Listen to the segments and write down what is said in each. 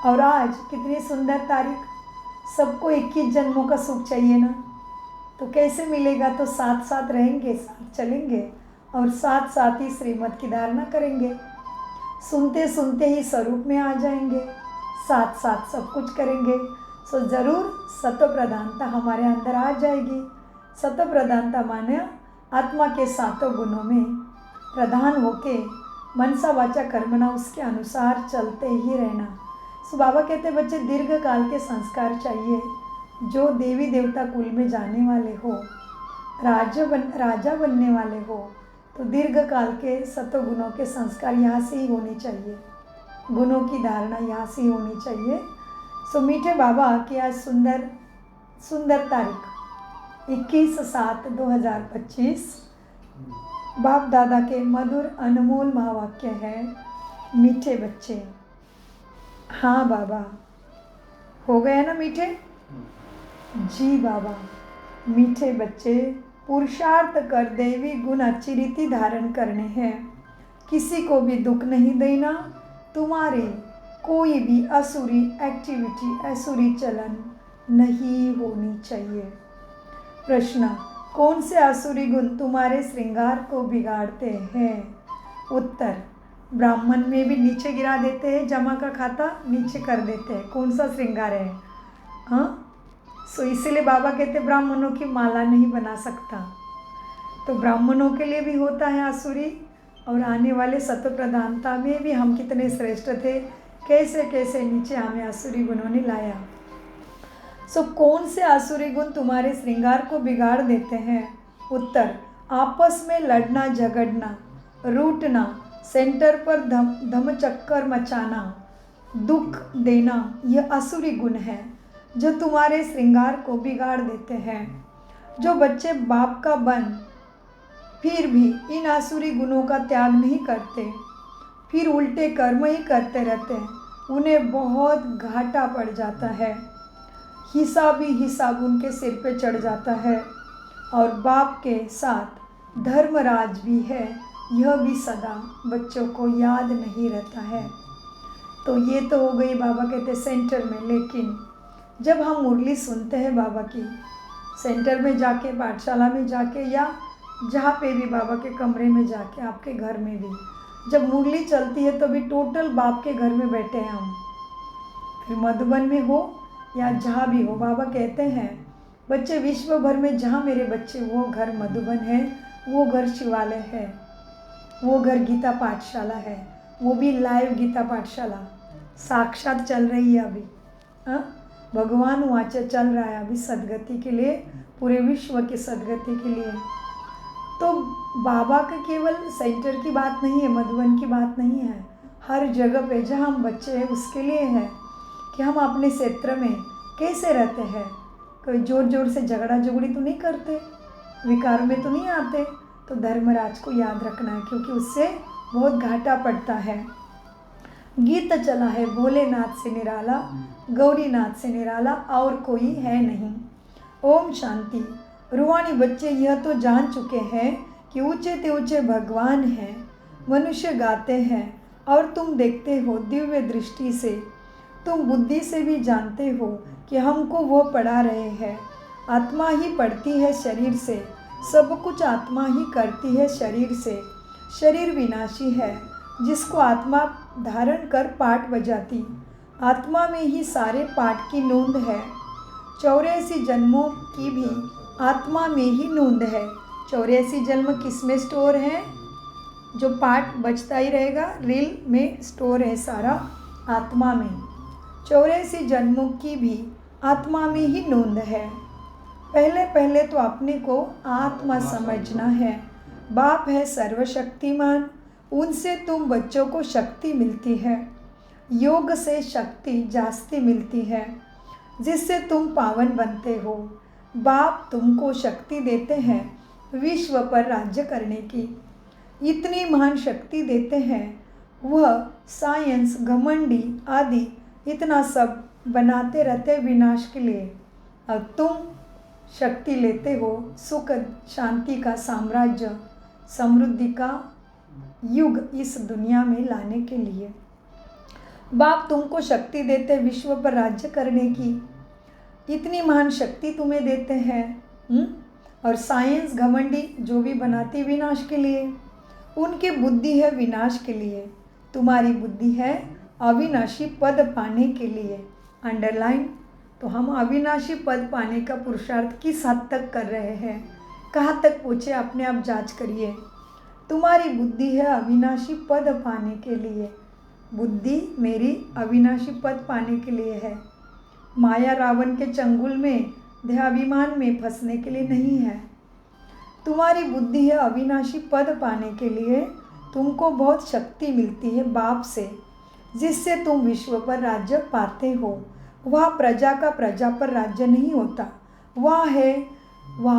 और आज कितनी सुंदर तारीख, सबको 21 जन्मों का सुख चाहिए ना, तो कैसे मिलेगा? तो साथ साथ रहेंगे, साथ चलेंगे और साथ साथ ही श्रीमत की धारणा करेंगे, सुनते सुनते ही स्वरूप में आ जाएंगे, साथ साथ सब कुछ करेंगे। सो ज़रूर सत्व प्रधानता हमारे अंदर आ जाएगी। सत्व प्रधानता माने आत्मा के सातों गुणों में प्रधान होके मनसा वाचा कर्मणा उसके अनुसार चलते ही रहना। सो बाबा कहते बच्चे दीर्घ काल के संस्कार चाहिए। जो देवी देवता कुल में जाने वाले हो, राजा बनने वाले हो, तो दीर्घ काल के सत्व गुणों के संस्कार यहाँ से ही होने चाहिए, गुणों की धारणा यहाँ से ही होनी चाहिए। सो मीठे बाबा की आज सुंदर तारीख 21/7/2025 बाप दादा के मधुर अनमोल महावाक्य है, मीठे बच्चे। हाँ बाबा, हो गया ना मीठे? जी बाबा। मीठे बच्चे, पुरुषार्थ कर देवी गुण अच्छी रीति धारण करने हैं, किसी को भी दुख नहीं देना, तुम्हारे कोई भी असुरी एक्टिविटी, असुरी चलन नहीं होनी चाहिए। प्रश्न, कौन से असुरी गुण तुम्हारे श्रृंगार को बिगाड़ते हैं? उत्तर, ब्राह्मण में भी नीचे गिरा देते हैं, जमा का खाता नीचे कर देते हैं, कौन सा श्रृंगार है? हाँ, सो इसीलिए बाबा कहते ब्राह्मणों की माला नहीं बना सकता। तो ब्राह्मणों के लिए भी होता है आसुरी, और आने वाले सत्व प्रधानता में भी हम कितने श्रेष्ठ थे, कैसे कैसे नीचे हमें आसुरी गुणों ने लाया। सो कौन से आसुरी गुण तुम्हारे श्रृंगार को बिगाड़ देते हैं? उत्तर, आपस में लड़ना झगड़ना, रूठना, सेंटर पर धमचक्कर मचाना, दुख देना, यह असुरी गुण है जो तुम्हारे श्रृंगार को बिगाड़ देते हैं। जो बच्चे बाप का बन फिर भी इन आसुरी गुणों का त्याग नहीं करते, फिर उल्टे कर्म ही करते रहते हैं, उन्हें बहुत घाटा पड़ जाता है, हिसाब ही हिसाब उनके सिर पे चढ़ जाता है। और बाप के साथ धर्मराज भी है, यह भी सदा बच्चों को याद नहीं रहता है। तो ये तो हो गई बाबा कहते सेंटर में। लेकिन जब हम मुरली सुनते हैं बाबा की, सेंटर में जाके, पाठशाला में जाके, या जहाँ पे भी बाबा के कमरे में जाके, आपके घर में भी जब मुरली चलती है तो भी टोटल बाप के घर में बैठे हैं हम, फिर मधुबन में हो या जहाँ भी हो। बाबा कहते हैं बच्चे विश्व भर में जहाँ मेरे बच्चे, वो घर मधुबन है, वो घर शिवालय है, वो घर गीता पाठशाला है, वो भी लाइव गीता पाठशाला साक्षात चल रही है अभी। हाँ, भगवान वाचा चल रहा है अभी सदगति के लिए, पूरे विश्व की सदगति के लिए। तो बाबा का केवल सेंटर की बात नहीं है, मधुबन की बात नहीं है, हर जगह पे जहाँ हम बच्चे हैं उसके लिए है कि हम अपने क्षेत्र में कैसे रहते हैं। कोई जोर जोर से झगड़ा झगड़ी तो नहीं करते, विकार में तो नहीं आते। तो धर्मराज को याद रखना है, क्योंकि उससे बहुत घाटा पड़ता है। गीत चला है भोलेनाथ से निराला, गौरीनाथ से निराला और कोई है नहीं। ओम शांति। रूहानी बच्चे यह तो जान चुके हैं कि ऊंचे ते ऊंचे भगवान हैं, मनुष्य गाते हैं और तुम देखते हो दिव्य दृष्टि से, तुम बुद्धि से भी जानते हो कि हमको वो पढ़ा रहे हैं। आत्मा ही पढ़ती है शरीर से, सब कुछ आत्मा ही करती है शरीर से। शरीर विनाशी है, जिसको आत्मा धारण कर पाठ बजाती, आत्मा में ही सारे पाठ की नोंद है। 84 जन्मों की भी आत्मा में ही नोंद है। 84 जन्म किस में स्टोर है? जो पाठ बजता ही रहेगा, रील में स्टोर है सारा, आत्मा में। 84 जन्मों की भी आत्मा में ही नोंद है। पहले पहले तो अपने को आत्मा समझना है। बाप है सर्वशक्तिमान, उनसे तुम बच्चों को शक्ति मिलती है। योग से शक्ति जास्ती मिलती है, जिससे तुम पावन बनते हो। बाप तुमको शक्ति देते हैं विश्व पर राज्य करने की, इतनी महान शक्ति देते हैं। वह साइंस, घमंडी आदि इतना सब बनाते रहते विनाश के लिए, और तुम शक्ति लेते हो सुख शांति का साम्राज्य, समृद्धि का युग इस दुनिया में लाने के लिए। बाप तुमको शक्ति देते विश्व पर राज्य करने की, इतनी महान शक्ति तुम्हें देते हैं। और साइंस घमंडी जो भी बनाती विनाश के लिए, उनकी बुद्धि है विनाश के लिए, तुम्हारी बुद्धि है अविनाशी पद पाने के लिए। अंडरलाइन। तो हम अविनाशी पद पाने का पुरुषार्थ किस हद तक कर रहे हैं, कहाँ तक पहुँचे, अपने आप जांच करिए। तुम्हारी बुद्धि है अविनाशी पद पाने के लिए, बुद्धि मेरी अविनाशी पद पाने के लिए है, माया रावण के चंगुल में देहाभिमान में फंसने के लिए नहीं है। तुम्हारी बुद्धि है अविनाशी पद पाने के लिए, तुमको बहुत शक्ति मिलती है बाप से, जिससे तुम विश्व पर राज्य पाते हो। वह प्रजा का प्रजा पर राज्य नहीं होता, वह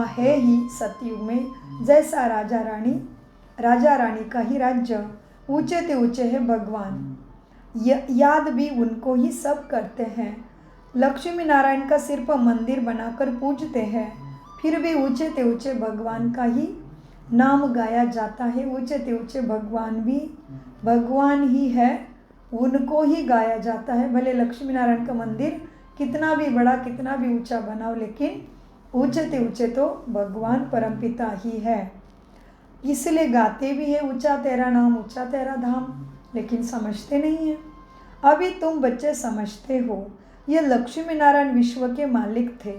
है ही सतयुग में जैसा राजा रानी का ही राज्य, ऊंचे ते ऊंचे है भगवान, याद भी उनको ही सब करते हैं। लक्ष्मी नारायण का सिर पर मंदिर बनाकर पूजते हैं, फिर भी ऊंचे ते ऊंचे भगवान का ही नाम गाया जाता है। ऊंचे ते ऊंचे भगवान भी भगवान ही है, उनको ही गाया जाता है। भले लक्ष्मी नारायण का मंदिर कितना भी बड़ा कितना भी ऊंचा बनाओ, लेकिन ऊंचे ते ऊंचे तो भगवान परमपिता ही है। इसलिए गाते भी है ऊंचा तेरा नाम ऊंचा तेरा धाम, लेकिन समझते नहीं हैं। अभी तुम बच्चे समझते हो, ये लक्ष्मी नारायण विश्व के मालिक थे।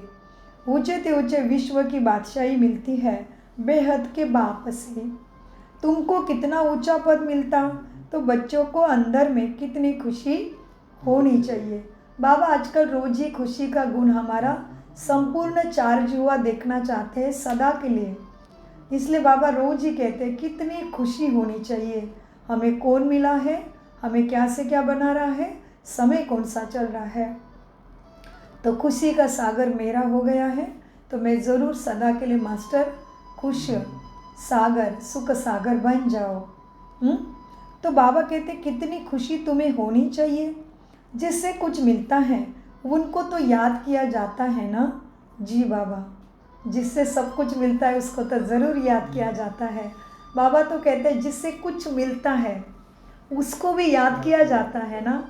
ऊंचे ते ऊंचे विश्व की बादशाही मिलती है बेहद के बाप से। तुमको कितना ऊंचा पद मिलता तो बच्चों को अंदर में कितनी खुशी होनी चाहिए। बाबा आजकल रोज ही खुशी का गुण हमारा संपूर्ण चार्ज हुआ देखना चाहते हैं सदा के लिए। इसलिए बाबा रोज ही कहते हैं कितनी खुशी होनी चाहिए। हमें कौन मिला है, हमें क्या से क्या बना रहा है, समय कौन सा चल रहा है। तो खुशी का सागर मेरा हो गया है, तो मैं ज़रूर सदा के लिए मास्टर खुश सागर सुख सागर बन जाओ। तो बाबा कहते कितनी खुशी तुम्हें होनी चाहिए। जिससे कुछ मिलता है उनको तो याद किया जाता है ना। जी बाबा, जिससे सब कुछ मिलता है उसको तो ज़रूर याद किया जाता है। बाबा तो कहते हैं जिससे कुछ मिलता है उसको भी याद किया जाता है ना।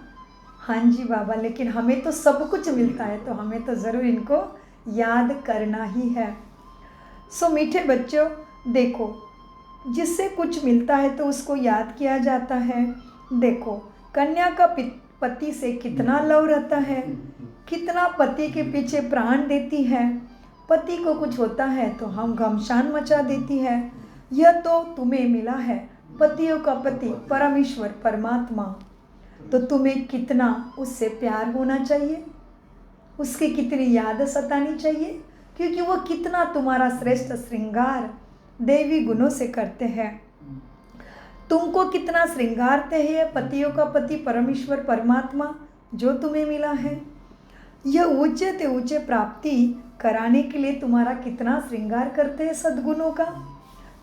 हाँ जी बाबा, लेकिन हमें तो सब कुछ मिलता है तो हमें तो ज़रूर इनको याद करना ही है। सो मीठे बच्चों देखो, जिससे कुछ मिलता है तो उसको याद किया जाता है। देखो कन्या का पति से कितना लव रहता है, कितना पति के पीछे प्राण देती है। पति को कुछ होता है तो हम घमसान मचा देती है। यह तो तुम्हें मिला है पतियों का पति परमेश्वर परमात्मा, तो तुम्हें कितना उससे प्यार होना चाहिए, उसकी कितनी याद सतानी चाहिए, क्योंकि वो कितना तुम्हारा श्रेष्ठ श्रृंगार देवी गुणों से करते हैं। तुमको कितना श्रृंगारते हैं पतियों का पति परमेश्वर परमात्मा जो तुम्हें मिला है। यह ऊंचे ते ऊंचे प्राप्ति कराने के लिए तुम्हारा कितना श्रृंगार करते हैं सद्गुणों का।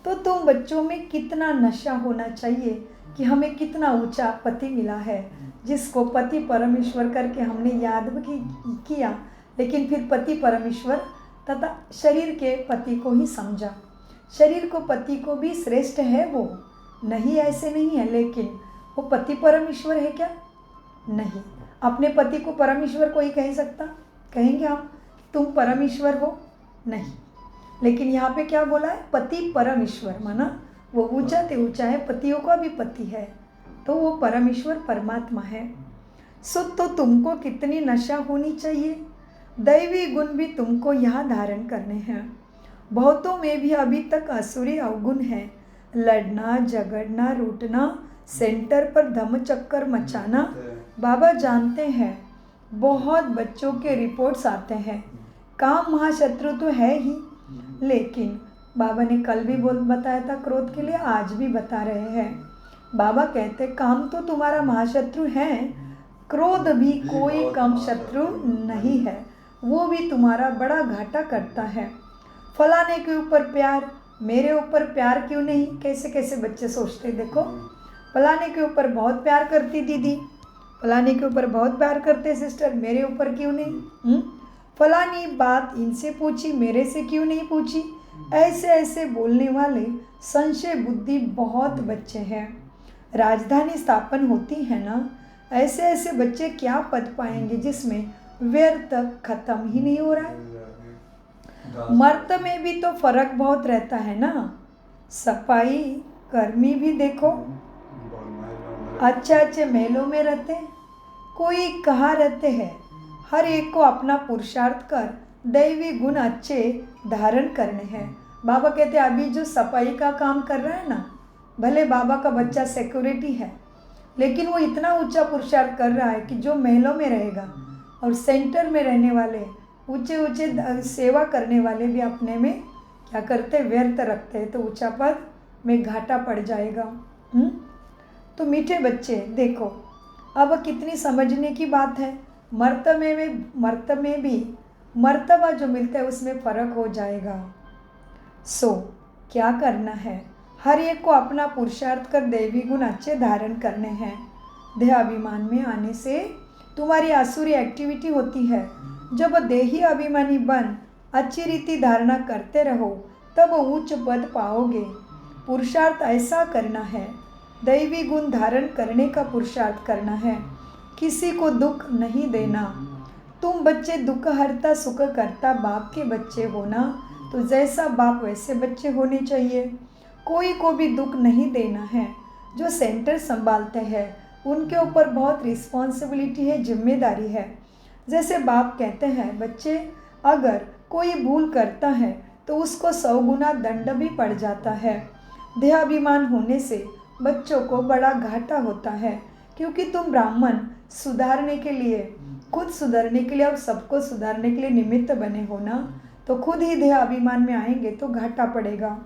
तो तुम बच्चों में कितना नशा होना चाहिए कि हमें कितना ऊंचा पति मिला है, जिसको पति परमेश्वर करके हमने याद भी किया, लेकिन फिर पति परमेश्वर तथा शरीर के पति को ही समझा। शरीर को पति को भी श्रेष्ठ है वो, नहीं ऐसे नहीं है, लेकिन वो पति परमेश्वर है क्या? नहीं। अपने पति को परमेश्वर कोई कह सकता? कहेंगे हम तुम परमेश्वर हो? नहीं। लेकिन यहाँ पे क्या बोला है? पति परमेश्वर, माना वो ऊंचा ते ऊंचा है, पतियों का भी पति है, तो वो परमेश्वर परमात्मा है। सो तो तुमको कितनी नशा होनी चाहिए। दैवी गुण भी तुमको यहाँ धारण करने हैं। बहुतों में भी अभी तक असुरी अवगुण है, लड़ना झगड़ना रूठना, सेंटर पर धम चक्कर मचाना। बाबा जानते हैं बहुत बच्चों के रिपोर्ट्स आते हैं, काम महाशत्रु तो है ही, लेकिन बाबा ने कल भी बताया था क्रोध के लिए, आज भी बता रहे हैं। बाबा कहते काम तो तुम्हारा महाशत्रु है, क्रोध भी कोई कम शत्रु नहीं है, वो भी तुम्हारा बड़ा घाटा करता है। फलाने के ऊपर प्यार, मेरे ऊपर प्यार क्यों नहीं? कैसे कैसे बच्चे सोचते, देखो फलाने के ऊपर बहुत प्यार करती दीदी, फलाने के ऊपर बहुत प्यार करते सिस्टर, मेरे ऊपर क्यों नहीं? फलानी बात इनसे पूछी, मेरे से क्यों नहीं पूछी? ऐसे ऐसे बोलने वाले संशय बुद्धि बहुत बच्चे हैं। राजधानी स्थापन होती है ना, ऐसे ऐसे बच्चे क्या पद पाएंगे जिसमें व्यर्थ खत्म ही नहीं हो रहा है। मर्द में भी तो फर्क बहुत रहता है ना। सफाई कर्मी भी देखो अच्छे अच्छे महलों में रहते हैं, कोई कहाँ रहते हैं। हर एक को अपना पुरुषार्थ कर दैवी गुण अच्छे धारण करने हैं। बाबा कहते हैं अभी जो सफाई का काम कर रहा है ना, भले बाबा का बच्चा सिक्योरिटी है, लेकिन वो इतना ऊंचा पुरुषार्थ कर रहा है कि जो महलों में रहेगा और सेंटर में रहने वाले ऊंचे ऊंचे सेवा करने वाले भी अपने में क्या करते, व्यर्थ रखते हैं, तो ऊंचा पद में घाटा पड़ जाएगा। तो मीठे बच्चे देखो, अब कितनी समझने की बात है। मर्द में भी मर्तबा जो मिलता है उसमें फ़र्क हो जाएगा। सो क्या करना है, हर एक को अपना पुरुषार्थ कर दैवी गुण अच्छे धारण करने हैं। देहाभिमान में आने से तुम्हारी आसुरी एक्टिविटी होती है। जब देही अभिमानी बन अच्छी रीति धारणा करते रहो तब उच्च पद पाओगे। पुरुषार्थ ऐसा करना है, दैवी गुण धारण करने का पुरुषार्थ करना है, किसी को दुख नहीं देना। तुम बच्चे दुख हरता सुख करता बाप के बच्चे हो ना, तो जैसा बाप वैसे बच्चे होने चाहिए। कोई को भी दुख नहीं देना है। जो सेंटर संभालते हैं उनके ऊपर बहुत रिस्पॉन्सिबिलिटी है, जिम्मेदारी है। जैसे बाप कहते हैं बच्चे अगर कोई भूल करता है तो उसको 100 गुना दंड भी पड़ जाता है। देहाभिमान होने से बच्चों को बड़ा घाटा होता है, क्योंकि तुम ब्राह्मण सुधारने के लिए, खुद सुधरने के लिए और सबको सुधारने के लिए निमित्त बने हो ना, तो खुद ही देह अभिमान में आएंगे तो घाटा पड़ेगा।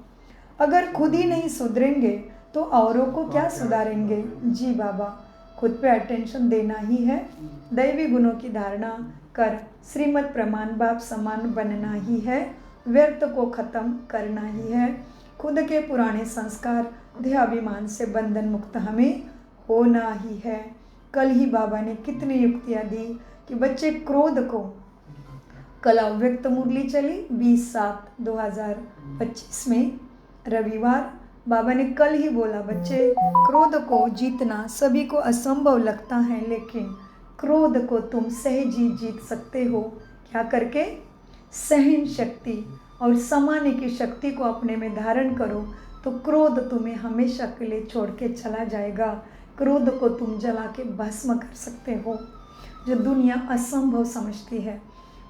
अगर खुद ही नहीं सुधरेंगे तो औरों को क्या सुधारेंगे। जी बाबा, खुद पे अटेंशन देना ही है, दैवी गुणों की धारणा कर श्रीमद् प्रमाण बाप समान बनना ही है, व्यर्थ को खत्म करना ही है। खुद के पुराने संस्कार देहाभिमान से बंधन मुक्त हमें होना ही है। कल ही बाबा ने कितनी युक्तियाँ दी कि बच्चे क्रोध को, कल अव्यक्त मुरली चली 20/7/2025 में रविवार, बाबा ने कल ही बोला बच्चे क्रोध को जीतना सभी को असंभव लगता है, लेकिन क्रोध को तुम सहज ही जीत सकते हो। क्या करके, सहन शक्ति और समाने की शक्ति को अपने में धारण करो तो क्रोध तुम्हें हमेशा के लिए छोड़ के चला जाएगा। क्रोध को तुम जला के भस्म कर सकते हो, जो दुनिया असंभव समझती है।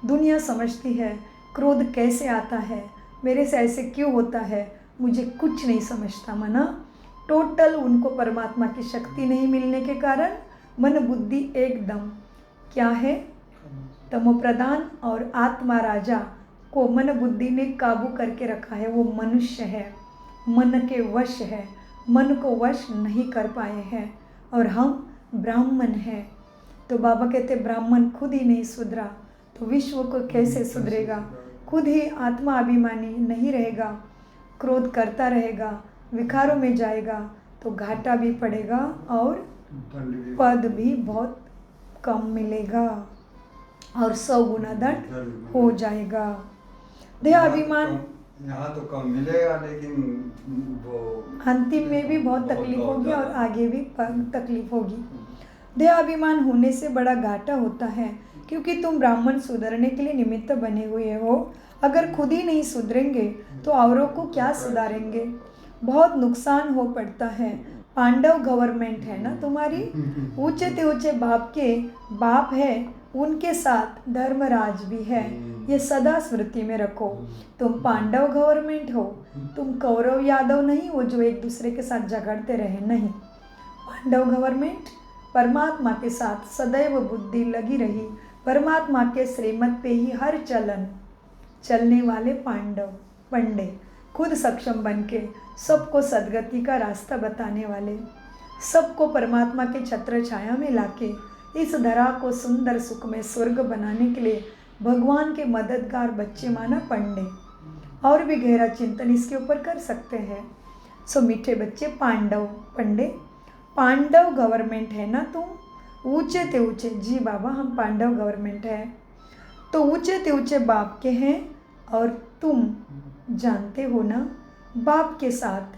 दुनिया समझती है क्रोध कैसे आता है, मेरे से ऐसे क्यों होता है, मुझे कुछ नहीं समझता मना। टोटल उनको परमात्मा की शक्ति नहीं मिलने के कारण मन बुद्धि एकदम क्या है, तमो प्रधान और आत्मा राजा को मन बुद्धि ने काबू करके रखा है। वो मनुष्य है, मन के वश है, मन को वश नहीं कर पाए हैं, और हम ब्राह्मण हैं। तो बाबा कहते ब्राह्मण खुद ही नहीं सुधरा तो विश्व को कैसे सुधरेगा। खुद ही आत्मा अभिमानी नहीं रहेगा, क्रोध करता रहेगा, विकारों में जाएगा तो घाटा भी पड़ेगा और पद भी बहुत कम मिलेगा और 100 गुना दंड हो जाएगा। देहाभिमान यहाँ तो कम मिलेगा, लेकिन वो अंतिम में भी बहुत तकलीफ होगी और आगे भी तकलीफ होगी। देहाभिमान होने से बड़ा घाटा होता है, क्योंकि तुम ब्राह्मण सुधरने के लिए निमित्त बने हुए हो। अगर खुद ही नहीं सुधरेंगे तो औरों को क्या सुधारेंगे। बहुत नुकसान हो पड़ता है। पांडव गवर्नमेंट है ना तुम्हारी, ऊंचे ते ऊंचे बाप के बाप है, उनके साथ धर्मराज भी है, ये सदा स्मृति में रखो। तुम पांडव गवर्नमेंट हो, तुम कौरव यादव नहीं हो जो एक दूसरे के साथ झगड़ते रहे, नहीं। पांडव गवर्नमेंट परमात्मा के साथ सदैव बुद्धि लगी रही, परमात्मा के श्रीमत पे ही हर चलने वाले पांडव पंडे, खुद सक्षम बन के सबको सदगति का रास्ता बताने वाले, सबको परमात्मा के छत्र छाया में लाके इस धरा को सुंदर सुख में स्वर्ग बनाने के लिए भगवान के मददगार बच्चे माना पंडे। और भी गहरा चिंतन इसके ऊपर कर सकते हैं। सो मीठे बच्चे पांडव पंडे, पांडव गवर्नमेंट है ना तुम, ऊंचे ते ऊंचे। जी बाबा, हम पांडव गवर्नमेंट है तो ऊंचे ते ऊंचे बाप के हैं, और तुम जानते हो ना बाप के साथ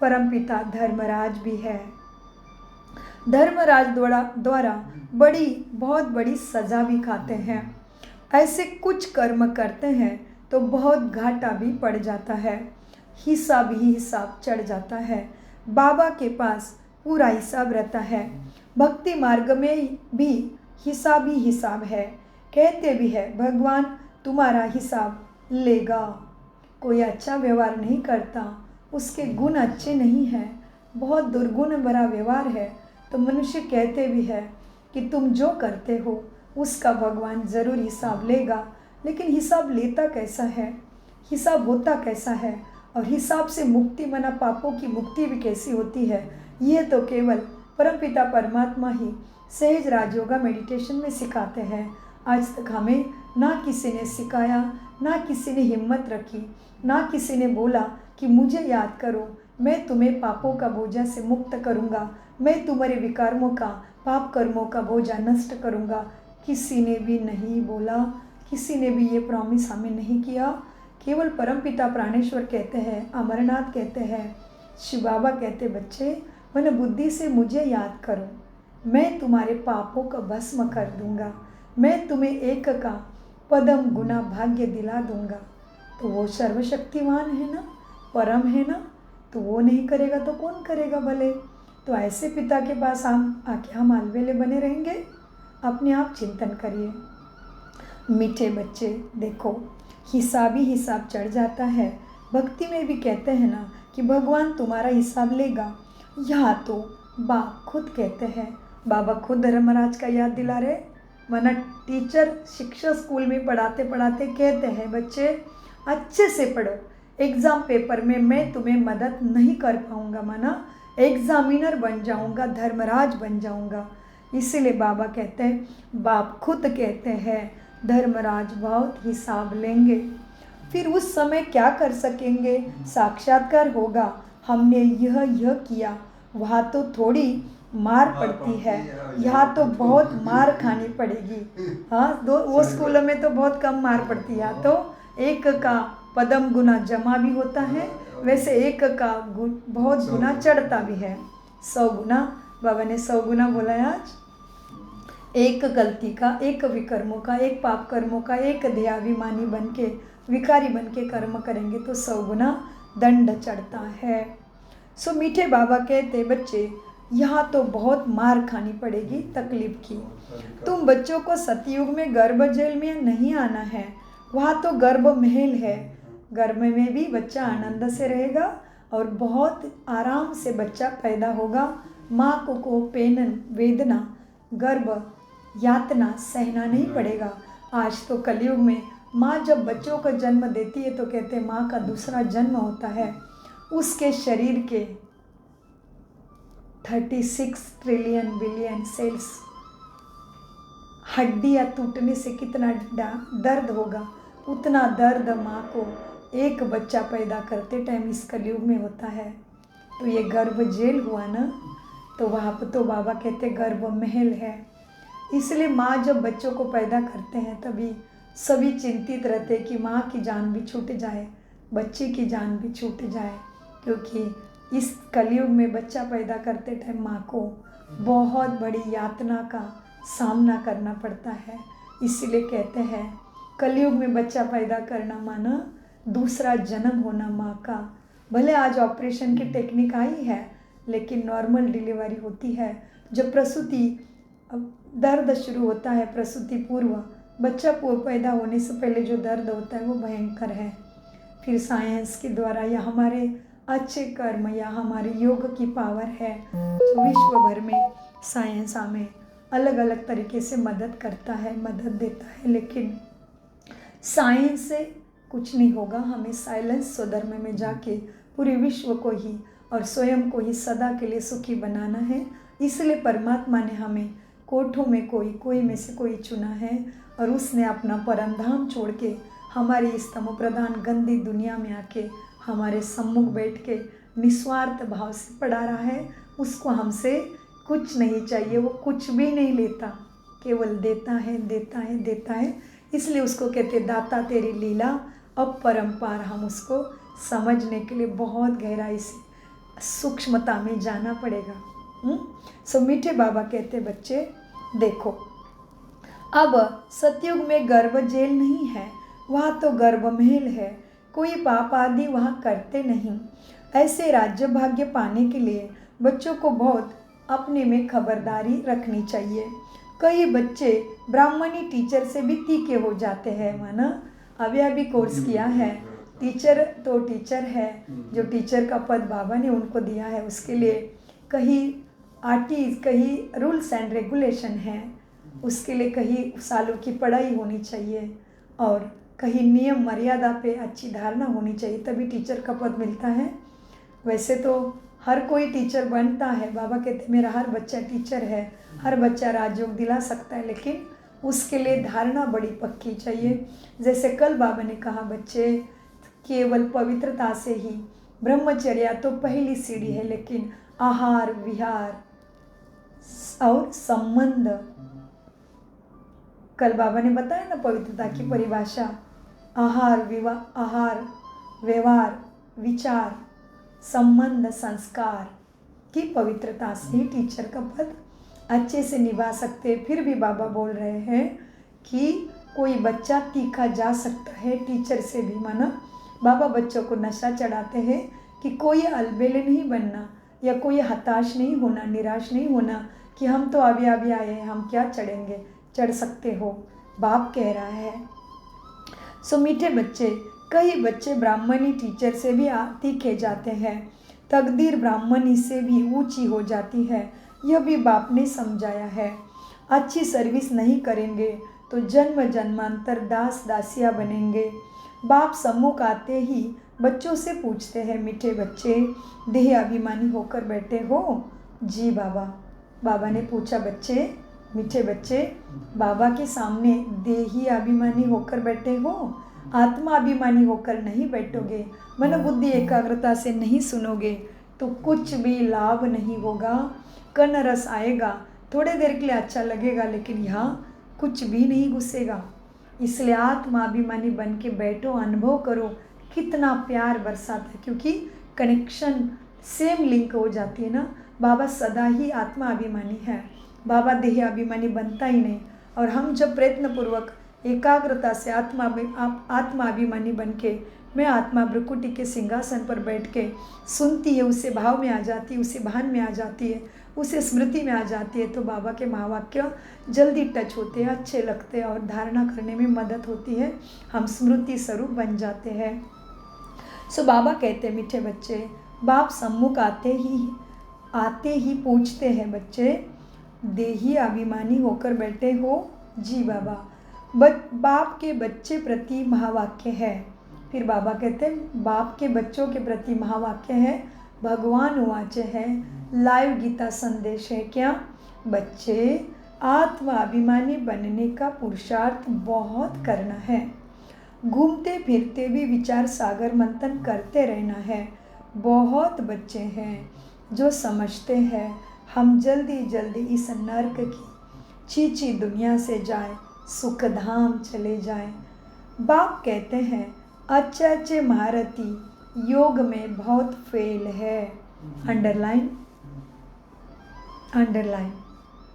परमपिता धर्मराज भी है। धर्मराज द्वारा बहुत बड़ी सज़ा भी खाते हैं। ऐसे कुछ कर्म करते हैं तो बहुत घाटा भी पड़ जाता है, हिसाब ही हिसाब चढ़ जाता है। बाबा के पास पूरा हिसाब रहता है। भक्ति मार्ग में भी हिसाब ही हिसाब है। कहते भी है भगवान तुम्हारा हिसाब लेगा। कोई अच्छा व्यवहार नहीं करता, उसके गुण अच्छे नहीं हैं, बहुत दुर्गुण भरा व्यवहार है, तो मनुष्य कहते भी है कि तुम जो करते हो उसका भगवान ज़रूर हिसाब लेगा। लेकिन हिसाब लेता कैसा है, हिसाब होता कैसा है, और हिसाब से मुक्ति मना पापों की मुक्ति भी कैसी होती है, ये तो केवल परमपिता परमात्मा ही सहज राजयोगा मेडिटेशन में सिखाते हैं। आज तक हमें ना किसी ने सिखाया, ना किसी ने हिम्मत रखी, ना किसी ने बोला कि मुझे याद करो, मैं तुम्हें पापों का बोझा से मुक्त करूँगा, मैं तुम्हारे विकर्मों का, पाप कर्मों का बोझा नष्ट करूँगा। किसी ने भी नहीं बोला, किसी ने भी ये प्रॉमिस हमें नहीं किया। केवल परमपिता प्राणेश्वर कहते हैं, अमरनाथ कहते हैं, शिव बाबा कहते बच्चे मन बुद्धि से मुझे याद करो, मैं तुम्हारे पापों का भस्म कर दूंगा, मैं तुम्हें एक का पदम गुना भाग्य दिला दूंगा। तो वो सर्वशक्तिमान है ना, परम है ना, तो वो नहीं करेगा तो कौन करेगा भले। तो ऐसे पिता के पास हम आके हम अलवेले बने रहेंगे। अपने आप चिंतन करिए। मीठे बच्चे देखो, हिसाब ही हिसाब चढ़ जाता है। भक्ति में भी कहते हैं ना कि भगवान तुम्हारा हिसाब लेगा। यहाँ तो बाप खुद कहते हैं, बाबा खुद धर्मराज का याद दिला रहे। वरना टीचर शिक्षक स्कूल में पढ़ाते पढ़ाते कहते हैं बच्चे अच्छे से पढ़ो, एग्ज़ाम पेपर में मैं तुम्हें मदद नहीं कर पाऊँगा, माना एग्जामिनर बन जाऊँगा, धर्मराज बन जाऊँगा। इसीलिए बाबा कहते हैं, बाप खुद कहते हैं धर्मराज बहुत हिसाब लेंगे। फिर उस समय क्या कर सकेंगे, साक्षात्कार होगा, हमने यह किया। वहाँ तो थोड़ी मार पड़ती है, यहाँ तो बहुत मार खानी पड़ेगी। हाँ, वो स्कूलों में तो बहुत कम मार पड़ती है। यहाँ तो एक का पदम गुना जमा भी होता है, वैसे एक का बहुत गुना चढ़ता भी है। 100 गुना, बाबा ने 100 गुना बोला है आज। एक गलती का, एक विकर्मों का, एक पाप कर्मों का, एक देहाभिमानी बन के, विकारी बन के कर्म करेंगे तो 100 गुना दंड चढ़ता है। सो मीठे बाबा कहते बच्चे यहाँ तो बहुत मार खानी पड़ेगी तकलीफ की। तुम बच्चों को सतयुग में गर्भ जेल में नहीं आना है, वहाँ तो गर्भ महल है। गर्भ में भी बच्चा आनंद से रहेगा और बहुत आराम से बच्चा पैदा होगा। माँ को पेन, वेदना, गर्भ यातना सहना नहीं पड़ेगा। आज तो कलयुग में माँ जब बच्चों को जन्म देती है तो कहते हैं माँ का दूसरा जन्म होता है। उसके शरीर के 36 ट्रिलियन बिलियन सेल्स, हड्डियाँ टूटने से कितना दर्द होगा, उतना दर्द माँ को एक बच्चा पैदा करते टाइम इस कलयुग में होता है। तो ये गर्भ जेल हुआ ना, तो वहाँ पर तो बाबा कहते गर्भ महल है। इसलिए माँ जब बच्चों को पैदा करते हैं तभी सभी चिंतित रहते कि माँ की जान भी छूट जाए, बच्चे की जान भी छूट जाए, क्योंकि इस कलयुग में बच्चा पैदा करते टाइम माँ को बहुत बड़ी यातना का सामना करना पड़ता है। इसीलिए कहते हैं कलयुग में बच्चा पैदा करना माना दूसरा जन्म होना माँ का। भले आज ऑपरेशन की टेक्निक आई है, लेकिन नॉर्मल डिलीवरी होती है। जब प्रसूति दर्द शुरू होता है, प्रसूति पूर्व बच्चा पैदा होने से पहले जो दर्द होता है वो भयंकर है। फिर साइंस के द्वारा या हमारे अच्छे कर्म या हमारे योग की पावर है जो विश्व भर में साइंस हमें अलग अलग तरीके से मदद करता है, मदद देता है। लेकिन साइंस से कुछ नहीं होगा। हमें साइलेंस स्वधर्म में जाके पूरे विश्व को ही और स्वयं को ही सदा के लिए सुखी बनाना है। इसलिए परमात्मा ने हमें कोठों में कोई में से कोई चुना है और उसने अपना परमधाम छोड़ के हमारी इस तमो प्रधान गंदी दुनिया में आके हमारे सम्मुख बैठ के निस्वार्थ भाव से पढ़ा रहा है। उसको हमसे कुछ नहीं चाहिए, वो कुछ भी नहीं लेता, केवल देता है, देता है, देता है। इसलिए उसको कहते दाता तेरी लीला अपरंपार। हम उसको समझने के लिए बहुत गहराई से सूक्ष्मता में जाना पड़ेगा। सो मीठे बाबा कहते बच्चे देखो, अब सतयुग में गर्भ जेल नहीं है, वहाँ तो गर्भ महल है, कोई पाप आदि वहाँ करते नहीं। ऐसे राज्य भाग्य पाने के लिए बच्चों को बहुत अपने में खबरदारी रखनी चाहिए। कई बच्चे ब्राह्मणी टीचर से भी तीखे हो जाते हैं। माना अभी कोर्स किया है, टीचर तो टीचर है, जो टीचर का पद बाबा ने उनको दिया है, उसके लिए कहीं कहीं रूल्स एंड रेगुलेशन है, उसके लिए कहीं सालों की पढ़ाई होनी चाहिए और कहीं नियम मर्यादा पे अच्छी धारणा होनी चाहिए, तभी टीचर का पद मिलता है। वैसे तो हर कोई टीचर बनता है, बाबा कहते मेरा हर बच्चा टीचर है, हर बच्चा राजयोग दिला सकता है, लेकिन उसके लिए धारणा बड़ी पक्की चाहिए। जैसे कल बाबा ने कहा बच्चे केवल पवित्रता से ही, ब्रह्मचर्या तो पहली सीढ़ी है, लेकिन आहार विहार और संबंध, कल बाबा ने बताया ना पवित्रता की परिभाषा, आहार व्यवहार विचार संबंध संस्कार की पवित्रता से ही टीचर का पद अच्छे से निभा सकते। फिर भी बाबा बोल रहे हैं कि कोई बच्चा तीखा जा सकता है टीचर से भी। माना बाबा बच्चों को नशा चढ़ाते हैं कि कोई अलबेले नहीं बनना या कोई हताश नहीं होना, निराश नहीं होना कि हम तो अभी आए हैं, हम क्या चढ़ेंगे, चढ़ सकते हो, बाप कह रहा है। सो मीठे बच्चे, कई बच्चे ब्राह्मणी टीचर से भी तीखे जाते हैं, तकदीर ब्राह्मणी से भी ऊंची हो जाती है, यह भी बाप ने समझाया है। अच्छी सर्विस नहीं करेंगे तो जन्म जन्मांतर दास दासिया बनेंगे। बाप सम्मुख आते ही बच्चों से पूछते हैं, मीठे बच्चे देह अभिमानी होकर बैठे हो? जी बाबा। बाबा ने पूछा, बच्चे मीठे बच्चे बाबा के सामने देही अभिमानी होकर बैठे हो, आत्मा अभिमानी होकर नहीं बैठोगे, मन बुद्धि एकाग्रता से नहीं सुनोगे तो कुछ भी लाभ नहीं होगा। कन रस आएगा, थोड़े देर के लिए अच्छा लगेगा, लेकिन यहाँ कुछ भी नहीं घुसेगा। इसलिए आत्मा अभिमानी बन के बैठो, अनुभव करो कितना प्यार बरसाता है, क्योंकि कनेक्शन सेम लिंक हो जाती है ना। बाबा सदा ही आत्मा अभिमानी है, बाबा देह अभिमानी बनता ही नहीं। और हम जब प्रयत्नपूर्वक एकाग्रता से आत्मा अभिमानी बन के, मैं आत्मा भ्रुकुटी के सिंहासन पर बैठ के सुनती है, उसे भाव में आ जाती है, उसे भान में आ जाती है, उसे स्मृति में आ जाती है, तो बाबा के महावाक्य जल्दी टच होते हैं, अच्छे लगते हैं और धारणा करने में मदद होती है, हम स्मृति स्वरूप बन जाते हैं। सो बाबा कहते हैं, मीठे बच्चे बाप सम्मुख आते ही पूछते हैं, बच्चे देही अभिमानी होकर बैठे हो? जी बाबा। बाप के बच्चे प्रति महावाक्य है। फिर बाबा कहते हैं बाप के बच्चों के प्रति महावाक्य है, भगवान वाच है, लाइव गीता संदेश है। क्या? बच्चे आत्मा अभिमानी बनने का पुरुषार्थ बहुत करना है, घूमते फिरते भी विचार सागर मंथन करते रहना है। बहुत बच्चे हैं जो समझते हैं हम जल्दी जल्दी इस नर्क की चीची दुनिया से जाए, सुख धाम चले जाए। बाप कहते हैं अच्छे महारथी योग में बहुत फेल है। अंडरलाइन।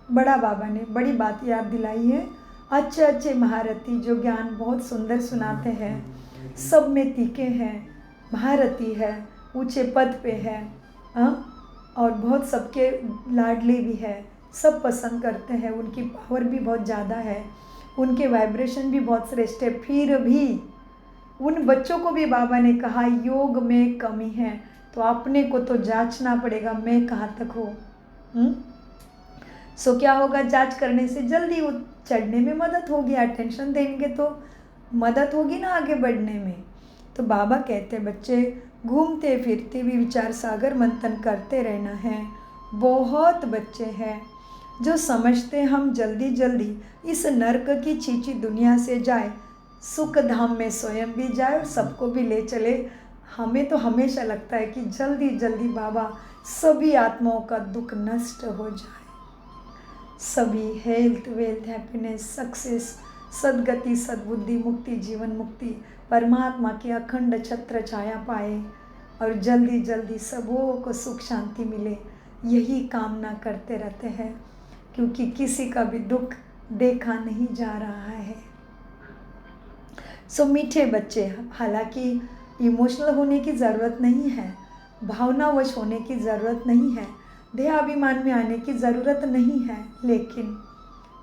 बड़ा बाबा ने बड़ी बात याद दिलाई है। अच्छे महारथी जो ज्ञान बहुत सुंदर सुनाते हैं, सब में तीखे हैं, महारथी है, ऊंचे पद पे है, और बहुत सबके लाडले भी है, सब पसंद करते हैं, उनकी पावर भी बहुत ज़्यादा है, उनके वाइब्रेशन भी बहुत श्रेष्ठ है। फिर भी उन बच्चों को भी बाबा ने कहा योग में कमी है, तो अपने को तो जांचना पड़ेगा, मैं कहाँ तक हूँ। सो क्या होगा, जांच करने से जल्दी चढ़ने में मदद होगी, अटेंशन देंगे तो मदद होगी ना आगे बढ़ने में। तो बाबा कहते हैं बच्चे घूमते फिरते भी विचार सागर मंथन करते रहना है। बहुत बच्चे हैं जो समझते हम जल्दी जल्दी इस नर्क की चीची दुनिया से जाए, सुख धाम में स्वयं भी जाए और सबको भी ले चले। हमें तो हमेशा लगता है कि जल्दी जल्दी बाबा सभी आत्माओं का दुख नष्ट हो जाए, सभी हेल्थ वेल्थ हैप्पीनेस सक्सेस सद्गति सद्बुद्धि मुक्ति जीवन मुक्ति परमात्मा की अखंड छत्र छाया पाए और जल्दी जल्दी सबों को सुख शांति मिले। यही कामना करते रहते हैं, क्योंकि किसी का भी दुख देखा नहीं जा रहा है। सो मीठे बच्चे, हालांकि इमोशनल होने की ज़रूरत नहीं है, भावनावश होने की ज़रूरत नहीं है, देहाभिमान में आने की ज़रूरत नहीं है, लेकिन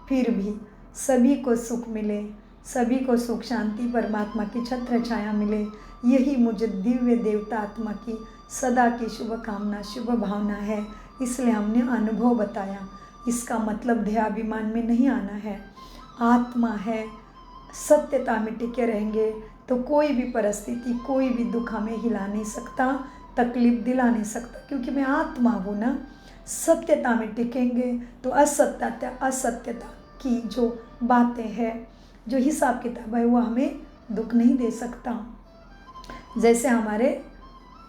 फिर भी सभी को सुख मिले, सभी को सुख शांति परमात्मा की छत्र छाया मिले, यही मुझे दिव्य देवता आत्मा की सदा की शुभ कामना, शुभ भावना है। इसलिए हमने अनुभव बताया। इसका मतलब देहाभिमान में नहीं आना है, आत्मा है, सत्यता में टिके रहेंगे तो कोई भी परिस्थिति, कोई भी दुख हमें हिला नहीं सकता, तकलीफ दिला नहीं सकता, क्योंकि मैं आत्मा हूँ ना। सत्यता में टिकेंगे तो असत्यता की जो बातें हैं, जो हिसाब किताब है, वो हमें दुख नहीं दे सकता। जैसे हमारे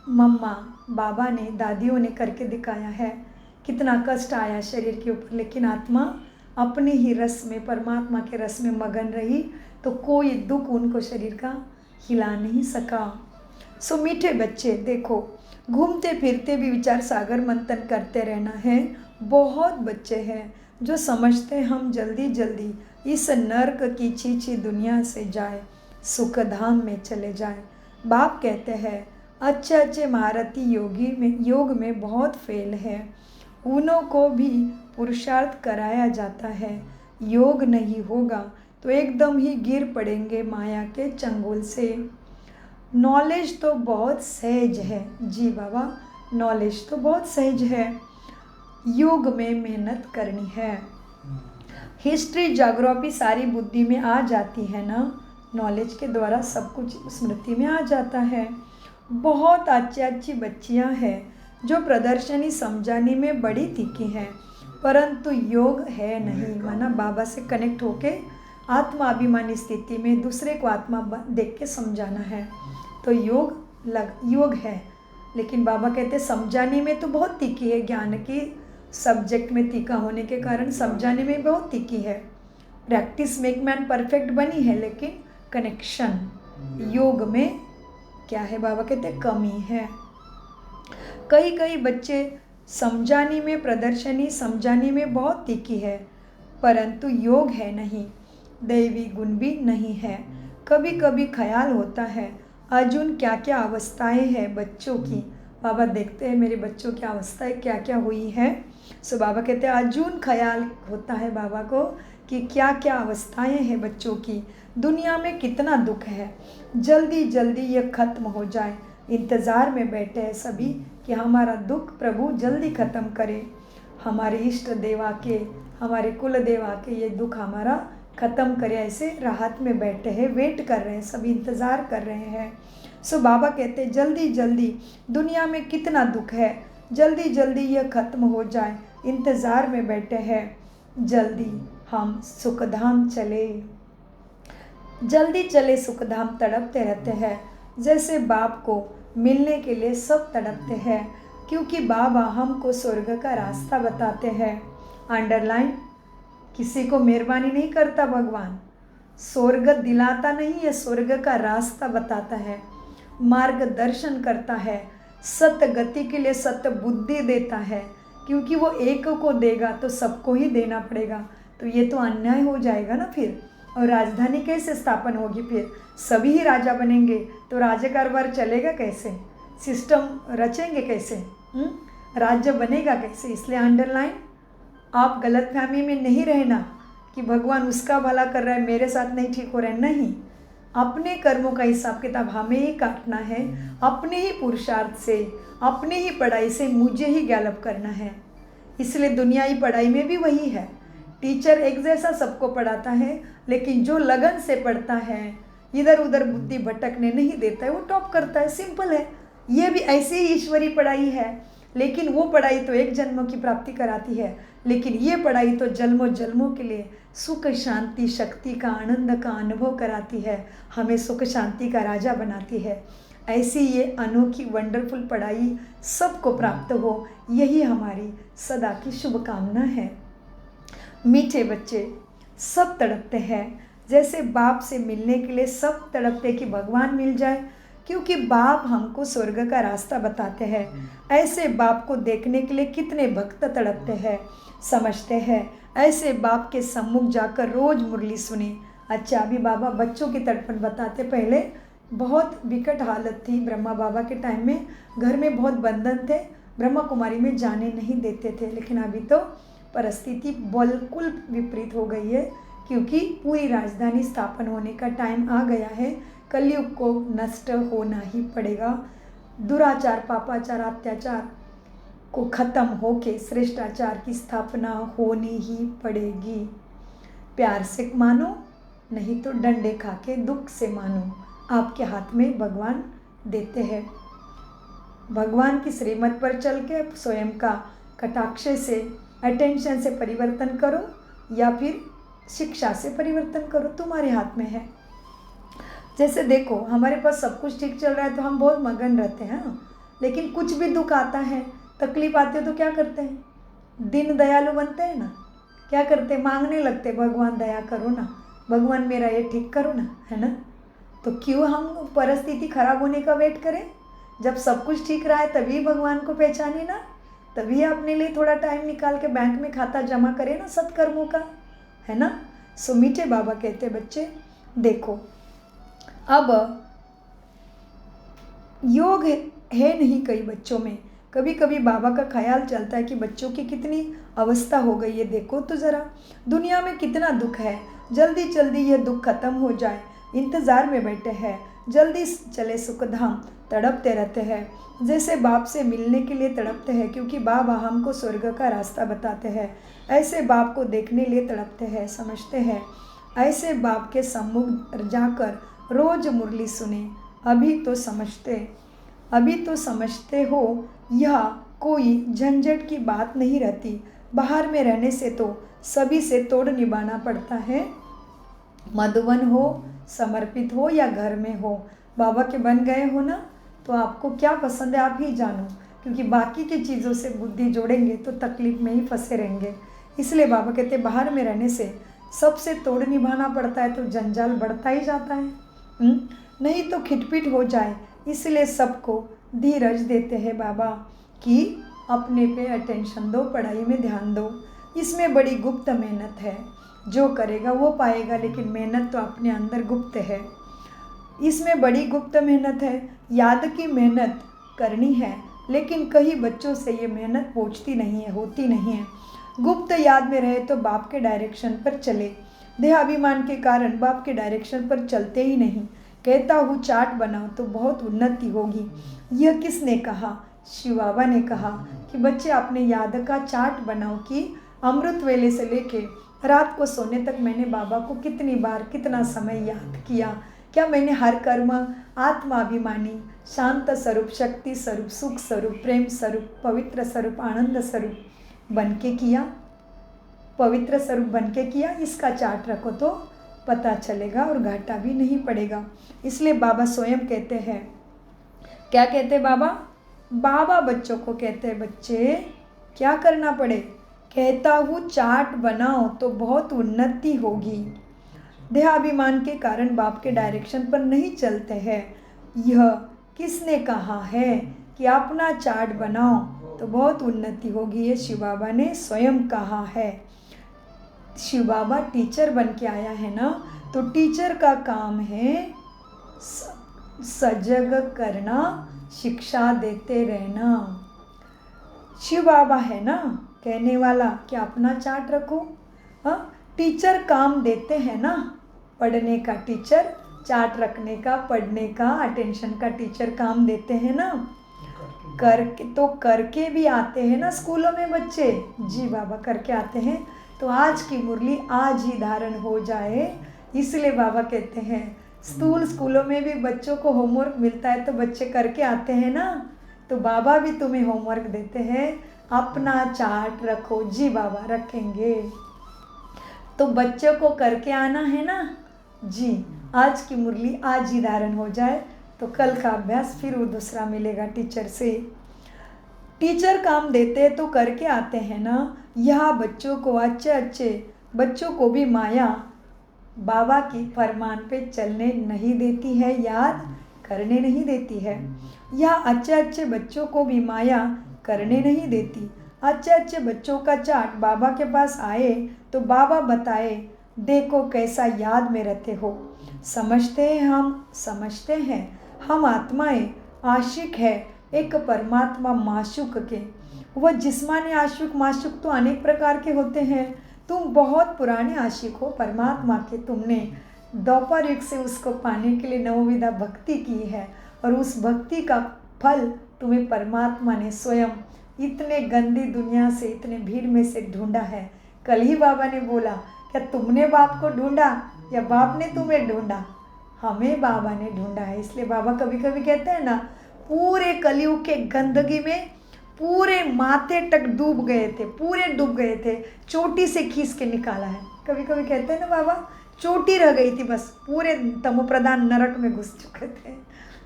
मम्मा बाबा ने, दादियों ने करके दिखाया है, कितना कष्ट आया शरीर के ऊपर, लेकिन आत्मा अपने ही रस में, परमात्मा के रस में मगन रही, तो कोई दुख उनको शरीर का हिला नहीं सका। सो मीठे बच्चे, देखो, घूमते फिरते भी विचार सागर मंथन करते रहना है। बहुत बच्चे हैं जो समझते हैं हम जल्दी जल्दी इस नर्क की छीछी दुनिया से जाए, सुख धाम में चले जाए। बाप कहते हैं अच्छे अच्छे महारथी योग में बहुत फेल है, उन्हों को भी पुरुषार्थ कराया जाता है। योग नहीं होगा तो एकदम ही गिर पड़ेंगे माया के चंगुल से। नॉलेज तो बहुत सहज है, जी बाबा, नॉलेज तो बहुत सहज है, योग में मेहनत करनी है। हिस्ट्री, ज्योग्राफी सारी बुद्धि में आ जाती है ना, नॉलेज के द्वारा सब कुछ स्मृति में आ जाता है। बहुत अच्छी बच्चियां हैं जो प्रदर्शनी समझाने में बड़ी तीखी हैं, परंतु योग है नहीं, माना बाबा से कनेक्ट होके आत्माभिमानी स्थिति में दूसरे को आत्मा देख के समझाना है, तो योग है। लेकिन बाबा कहते समझाने में तो बहुत तीखी है, ज्ञान की सब्जेक्ट में तीखा होने के कारण समझाने में बहुत तीखी है। प्रैक्टिस मेक मैन परफेक्ट बनी है, लेकिन कनेक्शन योग में क्या है, बाबा कहते कमी है। कई बच्चे समझाने में, प्रदर्शनी समझाने में बहुत तीखी है, परंतु योग है नहीं, दैवी गुण भी नहीं है। कभी कभी ख्याल होता है अर्जुन क्या क्या अवस्थाएं हैं बच्चों की, बाबा देखते हैं मेरे बच्चों की अवस्थाएं क्या क्या हुई है। सो बाबा कहते हैं अर्जुन ख्याल होता है बाबा को कि क्या क्या अवस्थाएं हैं बच्चों की, दुनिया में कितना दुख है, जल्दी जल्दी ये ख़त्म हो जाए। इंतज़ार में बैठे हैं सभी कि हमारा दुख प्रभु जल्दी ख़त्म करे, हमारे इष्ट देवा के, हमारे कुल देवा के ये दुख हमारा ख़त्म करे, ऐसे राहत में बैठे हैं, वेट कर रहे हैं, सभी इंतज़ार कर रहे हैं। सो बाबा कहते जल्दी जल्दी दुनिया में कितना दुख है, जल्दी जल्दी यह ख़त्म हो जाए, इंतज़ार में बैठे हैं, जल्दी हम सुखधाम चले, जल्दी चले सुखधाम। तड़पते रहते हैं, जैसे बाप को मिलने के लिए सब तड़पते हैं, क्योंकि बाबा हमको स्वर्ग का रास्ता बताते हैं। अंडरलाइन, किसी को मेहरबानी नहीं करता भगवान, स्वर्ग दिलाता नहीं है, स्वर्ग का रास्ता बताता है, मार्गदर्शन करता है, सत्य गति के लिए सत्य बुद्धि देता है, क्योंकि वो एक को देगा तो सबको ही देना पड़ेगा, तो ये तो अन्याय हो जाएगा ना फिर। और राजधानी कैसे स्थापन होगी, फिर सभी ही राजा बनेंगे तो राज्य कारोबार चलेगा कैसे, सिस्टम रचेंगे कैसे, राज्य बनेगा कैसे। इसलिए अंडरलाइन, आप गलतफहमी में नहीं रहना कि भगवान उसका भला कर रहा है, मेरे साथ नहीं ठीक हो रहा है, नहीं, अपने कर्मों का हिसाब किताब हमें ही काटना है, अपने ही पुरुषार्थ से, अपनी ही पढ़ाई से मुझे ही गैलप करना है। इसलिए दुनियाई पढ़ाई में भी वही है, टीचर एक जैसा सबको पढ़ाता है, लेकिन जो लगन से पढ़ता है, इधर उधर बुद्धि भटकने नहीं देता है, वो टॉप करता है। सिंपल है, ये भी ऐसी ही ईश्वरी पढ़ाई है, लेकिन वो पढ़ाई तो एक जन्म की प्राप्ति कराती है, लेकिन ये पढ़ाई तो जन्मों जन्मों के लिए सुख शांति शक्ति का आनंद का अनुभव कराती है, हमें सुख शांति का राजा बनाती है। ऐसी ये अनोखी वंडरफुल पढ़ाई सबको प्राप्त हो, यही हमारी सदा की शुभकामना है। मीठे बच्चे, सब तड़पते हैं, जैसे बाप से मिलने के लिए सब तड़पते कि भगवान मिल जाए, क्योंकि बाप हमको स्वर्ग का रास्ता बताते हैं। ऐसे बाप को देखने के लिए कितने भक्त तड़पते हैं, समझते हैं। ऐसे बाप के सम्मुख जाकर रोज मुरली सुने। अच्छा, अभी बाबा बच्चों की तड़पन बताते। पहले बहुत विकट हालत थी ब्रह्मा बाबा के टाइम में, घर में बहुत बंधन थे, ब्रह्मा कुमारी में जाने नहीं देते थे। लेकिन अभी तो परिस्थिति बिल्कुल विपरीत हो गई है, क्योंकि पूरी राजधानी स्थापन होने का टाइम आ गया है। कलयुग को नष्ट होना ही पड़ेगा। दुराचार, पापाचार, अत्याचार को खत्म होके श्रेष्ठाचार की स्थापना होनी ही पड़ेगी। प्यार से मानो, नहीं तो डंडे खा के दुख से मानो। आपके हाथ में भगवान देते हैं। भगवान की श्रीमत पर चल के स्वयं का कटाक्ष से, अटेंशन से परिवर्तन करो, या फिर शिक्षा से परिवर्तन करो, तुम्हारे हाथ में है। जैसे देखो, हमारे पास सब कुछ ठीक चल रहा है तो हम बहुत मगन रहते हैं, लेकिन कुछ भी दुख आता है, तकलीफ आती है तो क्या करते हैं? दीन दयालु बनते हैं ना, क्या करते हैं? मांगने लगते, भगवान दया करो ना, भगवान मेरा ये ठीक करो ना, है ना। तो क्यों हम परिस्थिति खराब होने का वेट करें? जब सब कुछ ठीक रहा है तभी भगवान को पहचाने ना, तभी अपने लिए थोड़ा टाइम निकाल के बैंक में खाता जमा करें ना सत्कर्मों का, है ना। सो मीठे बाबा कहते बच्चे देखो, अब योग है नहीं कई बच्चों में। कभी कभी बाबा का ख्याल चलता है कि बच्चों की कितनी अवस्था हो गई है, देखो तो ज़रा दुनिया में कितना दुख है, जल्दी जल्दी यह दुख खत्म हो जाए, इंतज़ार में बैठे हैं, जल्दी चले सुखधाम, तड़पते रहते हैं। जैसे बाप से मिलने के लिए तड़पते हैं, क्योंकि बाबा हमको स्वर्ग का रास्ता बताते हैं। ऐसे बाप को देखने लिए तड़पते हैं, समझते हैं। ऐसे बाप के सम्मुख जाकर रोज मुरली सुने। अभी तो समझते हो यह कोई झंझट की बात नहीं रहती। बाहर में रहने से तो सभी से तोड़ निभाना पड़ता है। मधुबन हो, समर्पित हो या घर में हो, बाबा के बन गए हो ना, तो आपको क्या पसंद है आप ही जानो, क्योंकि बाकी की चीज़ों से बुद्धि जोड़ेंगे तो तकलीफ में ही फंसे रहेंगे। इसलिए बाबा कहते बाहर में रहने से सबसे तोड़ निभाना पड़ता है, तो जंजाल बढ़ता ही जाता है, नहीं तो खिटपिट हो जाए। इसलिए सबको धीरज देते हैं बाबा कि अपने पे अटेंशन दो, पढ़ाई में ध्यान दो। इसमें बड़ी गुप्त मेहनत है, जो करेगा वो पाएगा, लेकिन मेहनत तो अपने अंदर गुप्त है। इसमें बड़ी गुप्त मेहनत है, याद की मेहनत करनी है, लेकिन कई बच्चों से ये मेहनत पहुँचती नहीं है, होती नहीं है। गुप्त याद में रहे तो बाप के डायरेक्शन पर चले, देहाभिमान के कारण बाप के डायरेक्शन पर चलते ही नहीं। कहता हूँ चार्ट बनाओ तो बहुत उन्नति होगी। यह किसने कहा? शिव बाबा ने कहा कि बच्चे अपने याद का चार्ट बनाओ कि अमृत वेले से लेके रात को सोने तक मैंने बाबा को कितनी बार, कितना समय याद किया। क्या मैंने हर कर्म आत्माभिमानी, शांत स्वरूप, शक्ति स्वरूप, सुख स्वरूप, प्रेम स्वरूप, पवित्र स्वरूप, आनंद स्वरूप बन के किया? पवित्र स्वरूप बन के किया? इसका चार्ट रखो तो पता चलेगा और घाटा भी नहीं पड़ेगा। इसलिए बाबा स्वयं कहते हैं, क्या कहते हैं बाबा? बाबा बच्चों को कहते हैं बच्चे क्या करना पड़े? कहता हूँ चार्ट बनाओ तो बहुत उन्नति होगी। देहाभिमान के कारण बाप के डायरेक्शन पर नहीं चलते हैं। यह किसने कहा है कि अपना चार्ट बनाओ तो बहुत उन्नति होगी? ये शिव बाबा ने स्वयं कहा है। शिव बाबा टीचर बन के आया है ना, तो टीचर का काम है सजग करना, शिक्षा देते रहना। शिव बाबा है ना कहने वाला कि अपना चार्ट रखो। हाँ, टीचर काम देते हैं ना, पढ़ने का टीचर, चार्ट रखने का, पढ़ने का, अटेंशन का टीचर काम देते हैं ना। करके भी आते हैं ना स्कूलों में बच्चे। जी बाबा करके आते हैं। तो आज की मुरली आज ही धारण हो जाए, इसलिए बाबा कहते हैं स्कूलों में भी बच्चों को होमवर्क मिलता है तो बच्चे करके आते हैं ना, तो बाबा भी तुम्हें होमवर्क देते हैं, अपना चार्ट रखो। जी बाबा रखेंगे। तो बच्चों को करके आना है ना। जी, आज की मुरली आज ही धारण हो जाए तो कल का अभ्यास फिर वो दूसरा मिलेगा टीचर से। टीचर काम देते तो करके आते हैं ना। यह बच्चों को, अच्छे बच्चों को भी माया बाबा की फरमान पे चलने नहीं देती है। याद करने नहीं देती है। यह अच्छे अच्छे बच्चों को भी माया करने नहीं देती। अच्छे अच्छे बच्चों का चाट बाबा के पास आए तो बाबा बताए, देखो कैसा याद में रहते हो। समझते हैं हम आत्माएं आशिक है एक परमात्मा माशूक के। वह जिस्मानी आशिक माशूक तो अनेक प्रकार के होते हैं। तुम बहुत पुराने आशिक हो परमात्मा के। तुमने द्वापर युग से उसको पाने के लिए नवविधा भक्ति की है और उस भक्ति का फल तुम्हें परमात्मा ने स्वयं इतने गंदी दुनिया से, इतने भीड़ में से ढूंढा है। कल ही बाबा ने बोला, क्या तुमने बाप को ढूंढा या बाप ने तुम्हें ढूंढा? हमें बाबा ने ढूंढा है। इसलिए बाबा कभी कभी कहते हैं ना, पूरे कलयुग के गंदगी में पूरे माथे तक डूब गए थे, पूरे डूब गए थे, चोटी से खींच के निकाला है। कभी कभी कहते हैं ना बाबा, चोटी रह गई थी, बस पूरे तमोप्रधान नरक में घुस चुके थे।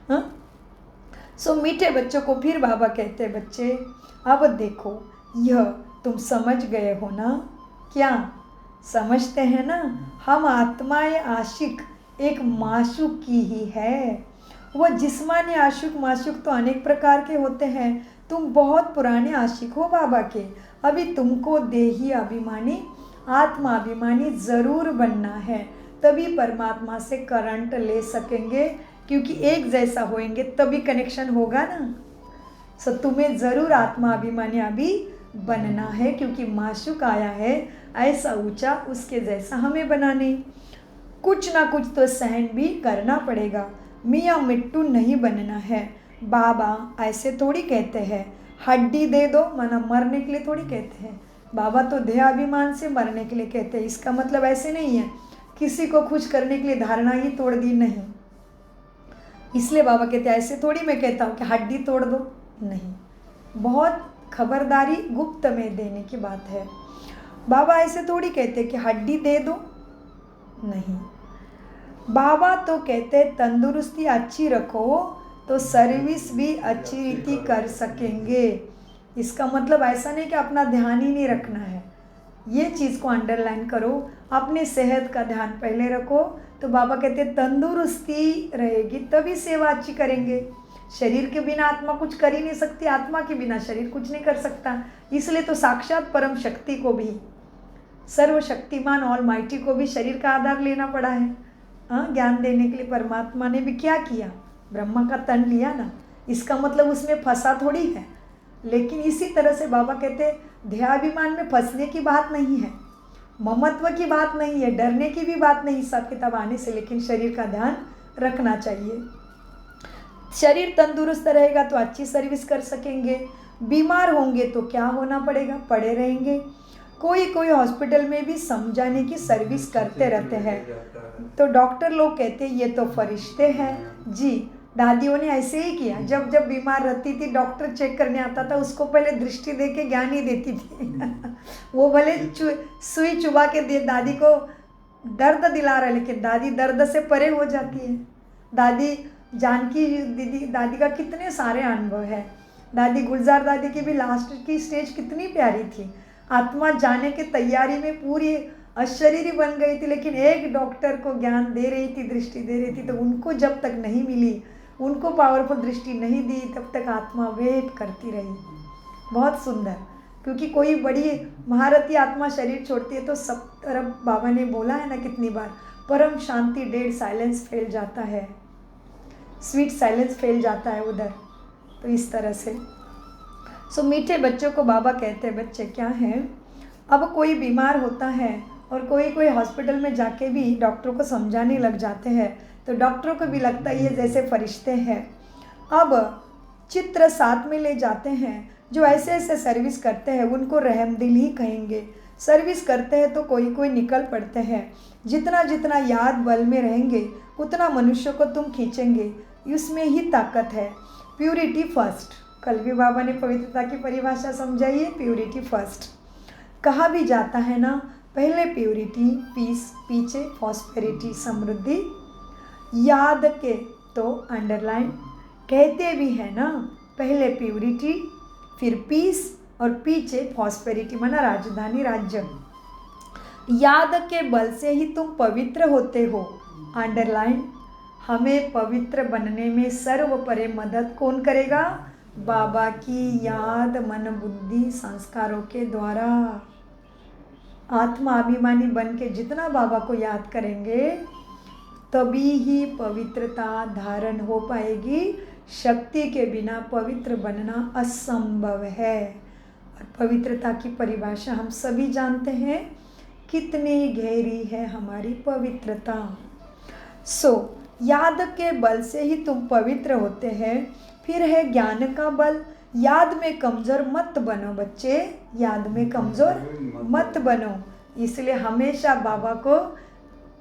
हाँ, सो मीठे बच्चों को फिर बाबा कहते हैं, बच्चे अब देखो, यह तुम समझ गए हो ना? क्या समझते हैं ना? हम आत्माएं आशिक एक माशूक की ही है। वह जिस्मानी आशिक माशूक तो अनेक प्रकार के होते हैं। तुम बहुत पुराने आशिक हो बाबा के। अभी तुमको देही अभिमानी आत्माभिमानी ज़रूर बनना है, तभी परमात्मा से करंट ले सकेंगे, क्योंकि एक जैसा होएंगे तभी कनेक्शन होगा ना। सो तुम्हें ज़रूर आत्माभिमानी अभी बनना है, क्योंकि माशूक आया है ऐसा ऊंचा, उसके जैसा हमें बनाने कुछ ना कुछ तो सहन भी करना पड़ेगा। मियाँ मिट्टू नहीं बनना है। बाबा ऐसे थोड़ी कहते हैं हड्डी दे दो, माना मरने के लिए थोड़ी कहते हैं। बाबा तो देहाभिमान से मरने के लिए कहते हैं। इसका मतलब ऐसे नहीं है किसी को खुश करने के लिए धारणा ही तोड़ दी, नहीं। इसलिए बाबा कहते हैं ऐसे थोड़ी मैं कहता हूँ कि हड्डी तोड़ दो, नहीं। बहुत खबरदारी गुप्त में देने की बात है। बाबा ऐसे थोड़ी कहते कि हड्डी दे दो, नहीं। बाबा तो कहते तंदुरुस्ती अच्छी रखो तो सर्विस भी अच्छी रीति कर सकेंगे। इसका मतलब ऐसा नहीं कि अपना ध्यान ही नहीं रखना है। ये चीज़ को अंडरलाइन करो, अपने सेहत का ध्यान पहले रखो। तो बाबा कहते तंदुरुस्ती रहेगी तभी सेवा अच्छी करेंगे। शरीर के बिना आत्मा कुछ कर ही नहीं सकती, आत्मा के बिना शरीर कुछ नहीं कर सकता। इसलिए तो साक्षात परम शक्ति को भी, सर्वशक्तिमान ऑल माइटी को भी शरीर का आधार लेना पड़ा है। ज्ञान देने के लिए परमात्मा ने भी क्या किया, ब्रह्मा का तन लिया ना। इसका मतलब उसमें फंसा थोड़ी है। लेकिन इसी तरह से बाबा कहते ध्येयाभिमान में फंसने की बात नहीं है, ममत्व की बात नहीं है, डरने की भी बात नहीं हिसाब किताब आने से, लेकिन शरीर का ध्यान रखना चाहिए। शरीर तंदुरुस्त रहेगा तो अच्छी सर्विस कर सकेंगे। बीमार होंगे तो क्या होना पड़ेगा, पड़े रहेंगे। कोई हॉस्पिटल में भी समझाने की सर्विस करते रहते हैं। तो डॉक्टर लोग कहते हैं ये तो फरिश्ते हैं जी। दादियों ने ऐसे ही किया, जब जब बीमार रहती थी डॉक्टर चेक करने आता था, उसको पहले दृष्टि दे के ज्ञान ही देती थी। वो भले सुई चुबा के दे, दादी को दर्द दिला रहा है, लेकिन दादी दर्द से परे हो जाती है। दादी जानकी दीदी, दादी का कितने सारे अनुभव है। दादी गुलजार दादी की भी लास्ट की स्टेज कितनी प्यारी थी। आत्मा जाने की तैयारी में पूरी अशरीरी बन गई थी, लेकिन एक डॉक्टर को ज्ञान दे रही थी, दृष्टि दे रही थी। तो उनको जब तक नहीं मिली, उनको पावरफुल दृष्टि नहीं दी, तब तक आत्मा वेट करती रही। बहुत सुंदर, क्योंकि कोई बड़ी महारथी आत्मा शरीर छोड़ती है तो सब तरफ, बाबा ने बोला है ना कितनी बार, परम शांति, डेड साइलेंस फैल जाता है, स्वीट साइलेंस फैल जाता है उधर। तो इस तरह से सो मीठे बच्चों को बाबा कहते हैं, बच्चे क्या हैं, अब कोई बीमार होता है और कोई हॉस्पिटल में जाके भी डॉक्टरों को समझाने लग जाते हैं, तो डॉक्टरों को भी लगता है ये जैसे फरिश्ते हैं। अब चित्र साथ में ले जाते हैं, जो ऐसे ऐसे सर्विस करते हैं उनको रहमदिल ही कहेंगे। सर्विस करते हैं तो कोई निकल पड़ते हैं। जितना जितना याद बल में रहेंगे उतना मनुष्य को तुम खींचेंगे, इसमें ही ताकत है। प्यूरिटी फर्स्ट, कल भी बाबा ने पवित्रता की परिभाषा समझाई है, प्यूरिटी फर्स्ट। कहा भी जाता है ना, पहले प्यूरिटी, पीस, पीछे प्रॉस्पेरिटी, समृद्धि। याद के तो अंडरलाइन कहते भी है ना, पहले प्यूरिटी, फिर पीस और पीछे प्रॉस्पेरिटी, माना राजधानी, राज्य। याद के बल से ही तुम पवित्र होते हो, अंडरलाइन। हमें पवित्र बनने में सर्वोपरि मदद कौन करेगा? बाबा की याद मन बुद्धि संस्कारों के द्वारा। आत्मा अभिमानी बन के जितना बाबा को याद करेंगे तभी ही पवित्रता धारण हो पाएगी। शक्ति के बिना पवित्र बनना असंभव है। और पवित्रता की परिभाषा हम सभी जानते हैं, कितनी गहरी है हमारी पवित्रता। याद के बल से ही तुम पवित्र होते हैं। फिर है ज्ञान का बल। याद में कमज़ोर मत बनो बच्चे, याद में कमज़ोर मत बनो। इसलिए हमेशा बाबा को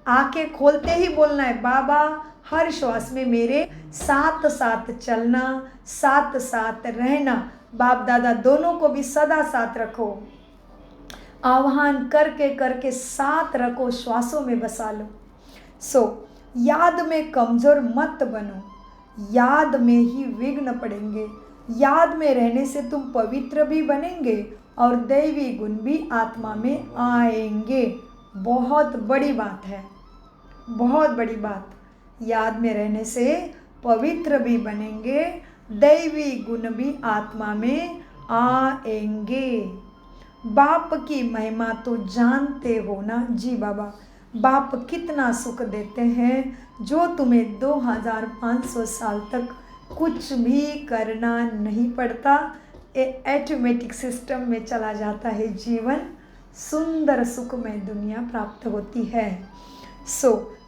आंखें खोलते ही बोलना है, बाबा हर श्वास में मेरे साथ साथ चलना, साथ साथ रहना। बाप दादा दोनों को भी सदा साथ रखो। आह्वान करके करके साथ रखो, श्वासों में बसा लो। याद में कमज़ोर मत बनो। याद में ही विघ्न पड़ेंगे। याद में रहने से तुम पवित्र भी बनेंगे और दैवी गुण भी आत्मा में आएंगे। बहुत बड़ी बात है, बहुत बड़ी बात। याद में रहने से पवित्र भी बनेंगे, दैवी गुण भी आत्मा में आएंगे। बाप की महिमा तो जानते हो ना? जी बाबा, बाप कितना सुख देते हैं, जो तुम्हें 2500 साल तक कुछ भी करना नहीं पड़ता। ऑटोमेटिक सिस्टम में चला जाता है जीवन, सुंदर सुखमय दुनिया प्राप्त होती है।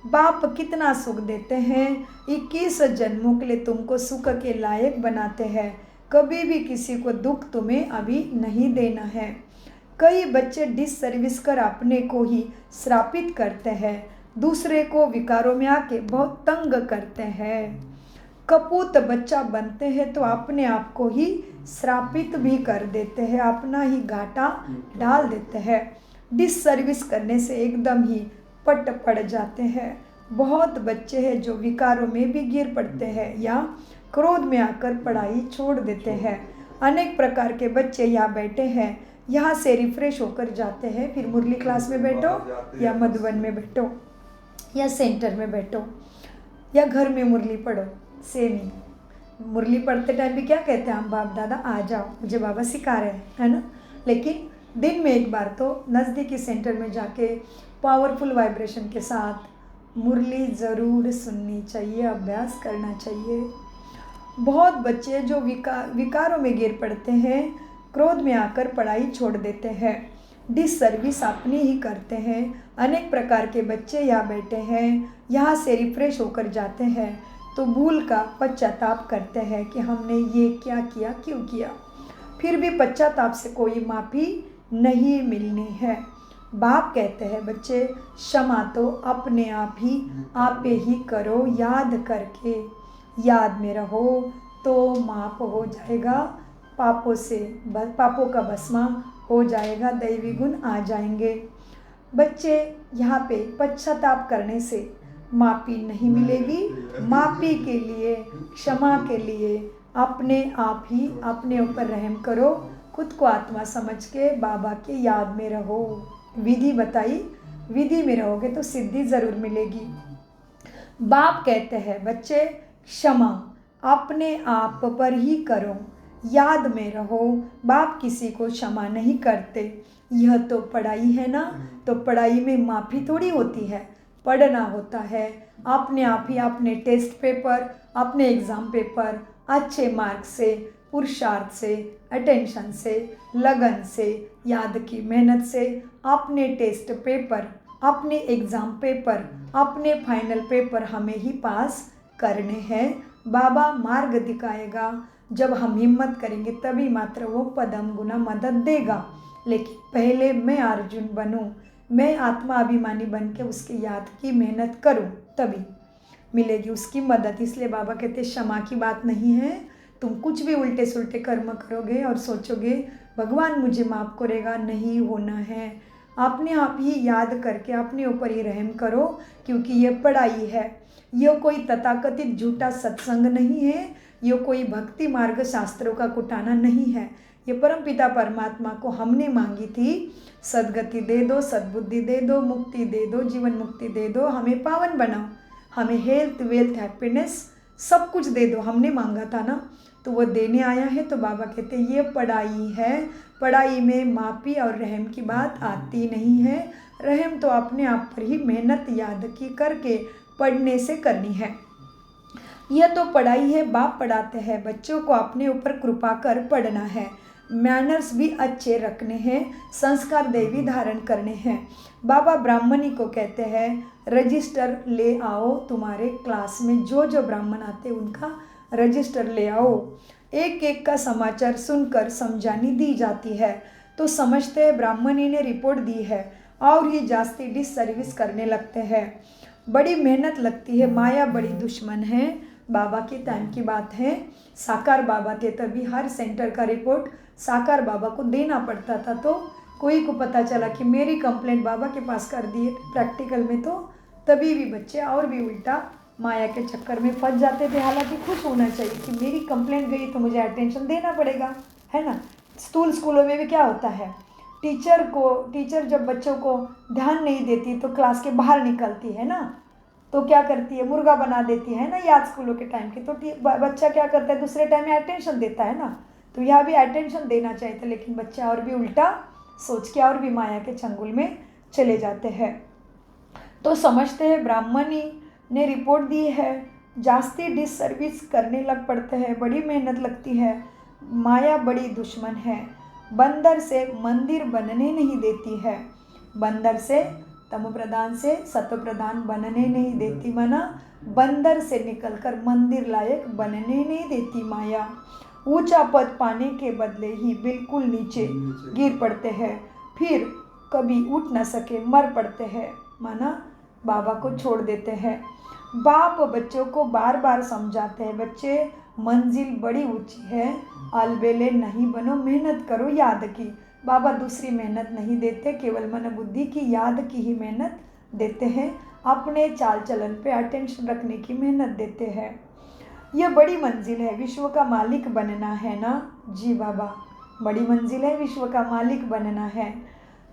बाप कितना सुख देते हैं, 21 जन्मों के लिए तुमको सुख के लायक बनाते हैं। कभी भी किसी को दुख तुम्हें अभी नहीं देना है। कई बच्चे डिससर्विस कर अपने को ही श्रापित करते हैं, दूसरे को विकारों में आके बहुत तंग करते हैं। कपूत बच्चा बनते हैं तो अपने आप को ही श्रापित भी कर देते हैं, अपना ही घाटा डाल देते हैं। डिससर्विस करने से एकदम ही पट पड़ जाते हैं। बहुत बच्चे हैं जो विकारों में भी गिर पड़ते हैं या क्रोध में आकर पढ़ाई छोड़ देते हैं। अनेक प्रकार के बच्चे यहाँ बैठे हैं, यहाँ से रिफ्रेश होकर जाते हैं, फिर मुरली क्लास में बैठो या मधुबन में बैठो या सेंटर में बैठो या घर में मुरली पढ़ो, सेम ही। मुरली पढ़ते टाइम भी क्या कहते हैं हम, बाप दादा आ जाओ, मुझे बाबा सिखा रहे हैं, है ना? लेकिन दिन में एक बार तो नज़दीकी सेंटर में जाके पावरफुल वाइब्रेशन के साथ मुरली ज़रूर सुननी चाहिए, अभ्यास करना चाहिए। बहुत बच्चे जो विकारों में गिर पड़ते हैं, क्रोध में आकर पढ़ाई छोड़ देते हैं, डिससर्विस अपनी ही करते हैं। अनेक प्रकार के बच्चे यहाँ बैठे हैं, यहाँ से रिफ्रेश होकर जाते हैं तो भूल का पश्चाताप करते हैं कि हमने ये क्या किया, क्यों किया। फिर भी पश्चाताप से कोई माफ़ी नहीं मिलनी है। बाप कहते हैं बच्चे, क्षमा तो अपने आप ही करो, याद करके। याद में रहो तो माफ़ हो जाएगा, पापों का भस्मा हो जाएगा, दैवी गुण आ जाएंगे। बच्चे यहाँ पे पश्चाताप करने से माफ़ी नहीं मिलेगी। माफ़ी के लिए, क्षमा के लिए अपने आप ही अपने ऊपर रहम करो, खुद को आत्मा समझ के बाबा की याद में रहो। विधि बताई, विधि में रहोगे तो सिद्धि ज़रूर मिलेगी। बाप कहते हैं बच्चे, क्षमा अपने आप पर ही करो, याद में रहो। बाप किसी को क्षमा नहीं करते। यह तो पढ़ाई है ना, तो पढ़ाई में माफ़ी थोड़ी होती है, पढ़ना होता है। अपने आप ही अपने टेस्ट पेपर, अपने एग्ज़ाम पेपर अच्छे मार्क्स से, पुरुषार्थ से, अटेंशन से, लगन से, याद की मेहनत से अपने टेस्ट पेपर, अपने एग्ज़ाम पेपर, अपने फाइनल पेपर हमें ही पास करने हैं। बाबा मार्ग दिखाएगा, जब हम हिम्मत करेंगे तभी मात्र वो पदम गुना मदद देगा। लेकिन पहले मैं अर्जुन बनूं, मैं आत्मा अभिमानी बन के उसकी याद की मेहनत करूं, तभी मिलेगी उसकी मदद। इसलिए बाबा कहते क्षमा की बात नहीं है। तुम कुछ भी उल्टे सुल्टे कर्म करोगे और सोचोगे भगवान मुझे माफ़ करेगा, नहीं होना है। अपने आप ही याद करके अपने ऊपर ही रहम करो, क्योंकि ये पढ़ाई है। ये कोई तथाकथित झूठा सत्संग नहीं है, ये कोई भक्ति मार्ग शास्त्रों का कुटाना नहीं है। ये परमपिता परमात्मा को हमने मांगी थी, सद्गति दे दो, सद्बुद्धि दे दो, मुक्ति दे दो, जीवन मुक्ति दे दो, हमें पावन बनाओ। हमें हेल्थ वेल्थ हैप्पीनेस सब कुछ दे दो, हमने मांगा था ना, तो वो देने आया है। तो बाबा कहते हैं ये पढ़ाई है, पढ़ाई में माफ़ी और रहम की बात आती नहीं है। रहम तो अपने आप पर ही मेहनत याद की करके पढ़ने से करनी है। यह तो पढ़ाई है, बाप पढ़ाते हैं, बच्चों को अपने ऊपर कृपा कर पढ़ना है, मैनर्स भी अच्छे रखने हैं, संस्कार देवी धारण करने हैं। बाबा ब्राह्मणी को कहते हैं रजिस्टर ले आओ, तुम्हारे क्लास में जो जो ब्राह्मण आते उनका रजिस्टर ले आओ। एक एक का समाचार सुनकर समझानी दी जाती है। तो समझते हैं ब्राह्मणी ने रिपोर्ट दी है और ये जास्ती डिस सर्विस करने लगते हैं। बड़ी मेहनत लगती है, माया बड़ी दुश्मन है। बाबा के टाइम की बात है, साकार बाबा थे तभी हर सेंटर का रिपोर्ट साकार बाबा को देना पड़ता था। तो कोई को पता चला कि मेरी कंप्लेंट बाबा के पास कर दी प्रैक्टिकल में, तो तभी भी बच्चे और भी उल्टा माया के चक्कर में फंस जाते थे। हालांकि खुश होना चाहिए कि मेरी कंप्लेंट गई तो मुझे अटेंशन देना पड़ेगा, है ना। स्कूलों में भी क्या होता है, टीचर जब बच्चों को ध्यान नहीं देती तो क्लास के बाहर निकलती है ना, तो क्या करती है, मुर्गा बना देती है ना, याद स्कूलों के टाइम की। तो बच्चा क्या करता है, दूसरे टाइम में अटेंशन देता है ना, तो यहाँ भी अटेंशन देना चाहिए था, लेकिन बच्चा और भी उल्टा सोच के और भी माया के चंगुल में चले जाते हैं। तो समझते हैं ब्राह्मणी ने रिपोर्ट दी है, जास्ती डिस सर्विस करने लग पड़ते हैं, बड़ी मेहनत लगती है, माया बड़ी दुश्मन है, बंदर से मंदिर बनने नहीं देती है, बंदर से तम प्रधान से सत्व प्रधान बनने नहीं देती, मना बंदर से निकलकर मंदिर लायक बनने नहीं देती माया। ऊंचा पद पाने के बदले ही बिल्कुल नीचे गिर पड़ते हैं, फिर कभी उठ न सके मर पड़ते हैं, माना बाबा को छोड़ देते हैं। बाप बच्चों को बार बार समझाते हैं, बच्चे मंजिल बड़ी ऊंची है, अलबेले नहीं बनो, मेहनत करो याद की। बाबा दूसरी मेहनत नहीं देते, केवल मन बुद्धि की याद की ही मेहनत देते हैं, अपने चाल चलन पे अटेंशन रखने की मेहनत देते हैं। यह बड़ी मंजिल है, विश्व का मालिक बनना है ना जी बाबा, बड़ी मंजिल है, विश्व का मालिक बनना है।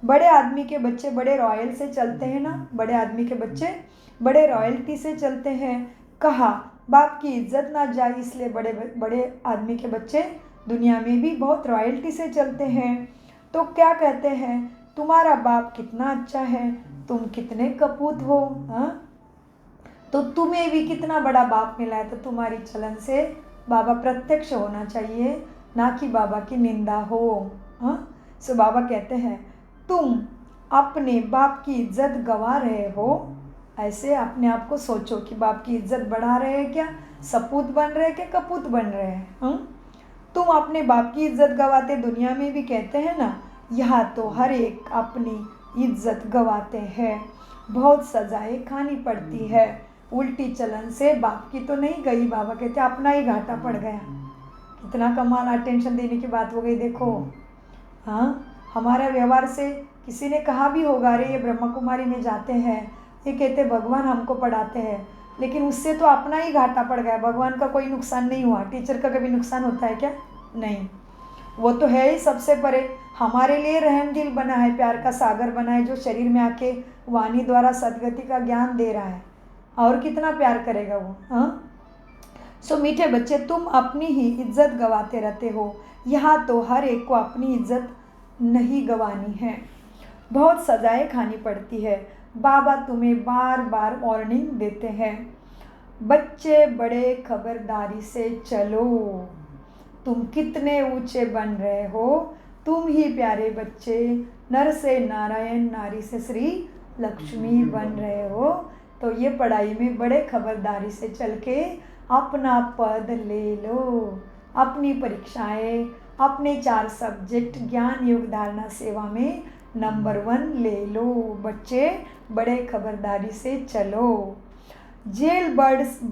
बड़े आदमी के बच्चे बड़े रॉयल से चलते हैं ना, बड़े आदमी के बच्चे बड़े रॉयल्टी से चलते हैं। कहा बाप की इज्जत ना जाए, इसलिए बड़े बड़े आदमी के बच्चे दुनिया में भी बहुत रॉयल्टी से चलते हैं। तो क्या कहते हैं, तुम्हारा बाप कितना अच्छा है, तुम कितने कपूत हो, हाँ, तो तुम्हें भी कितना बड़ा बाप मिला है, तो तुम्हारी चलन से बाबा प्रत्यक्ष होना चाहिए, ना कि बाबा की निंदा हो। हाँ, सो बाबा कहते हैं तुम अपने बाप की इज्जत गवा रहे हो, ऐसे अपने आप को सोचो कि बाप की इज्जत बढ़ा रहे हैं क्या, सपूत बन रहे हैं क्या कपूत बन रहे हैं। तुम अपने बाप की इज्जत गवाते दुनिया में भी कहते हैं ना, यहाँ तो हर एक अपनी इज्जत गवाते हैं, बहुत सजाएं खानी पड़ती है, उल्टी चलन से बाप की तो नहीं गई, बाबा कहते अपना ही घाटा पड़ गया। कितना कमाल अटेंशन देने की बात हो गई देखो। हाँ, हमारा व्यवहार से किसी ने कहा भी होगा, अरे ये ब्रह्मा कुमारी में जाते हैं, ये कहते भगवान हमको पढ़ाते हैं, लेकिन उससे तो अपना ही घाटा पड़ गया, भगवान का कोई नुकसान नहीं हुआ। टीचर का कभी नुकसान होता है क्या, नहीं, वो तो है ही सबसे परे, हमारे लिए रहम दिल बना है, प्यार का सागर बना है, जो शरीर में आके वाणी द्वारा सदगति का ज्ञान दे रहा है, और कितना प्यार करेगा वो। हाँ, सो मीठे बच्चे तुम अपनी ही इज्जत गवाते रहते हो, यहाँ तो हर एक को अपनी इज्जत नहीं गवानी है, बहुत सजाएं खानी पड़ती है। बाबा तुम्हें बार बार वार्निंग देते हैं, बच्चे बड़े खबरदारी से चलो, तुम कितने ऊंचे बन रहे हो, तुम ही प्यारे बच्चे नर से नारायण नारी से श्री लक्ष्मी बन रहे हो। तो ये पढ़ाई में बड़े खबरदारी से चल के अपना पद ले लो, अपनी परीक्षाएं, अपने 4 सब्जेक्ट ज्ञान योग धारणा सेवा में नंबर 1 ले लो, बच्चे बड़े खबरदारी से चलो। जेल बर्ड्स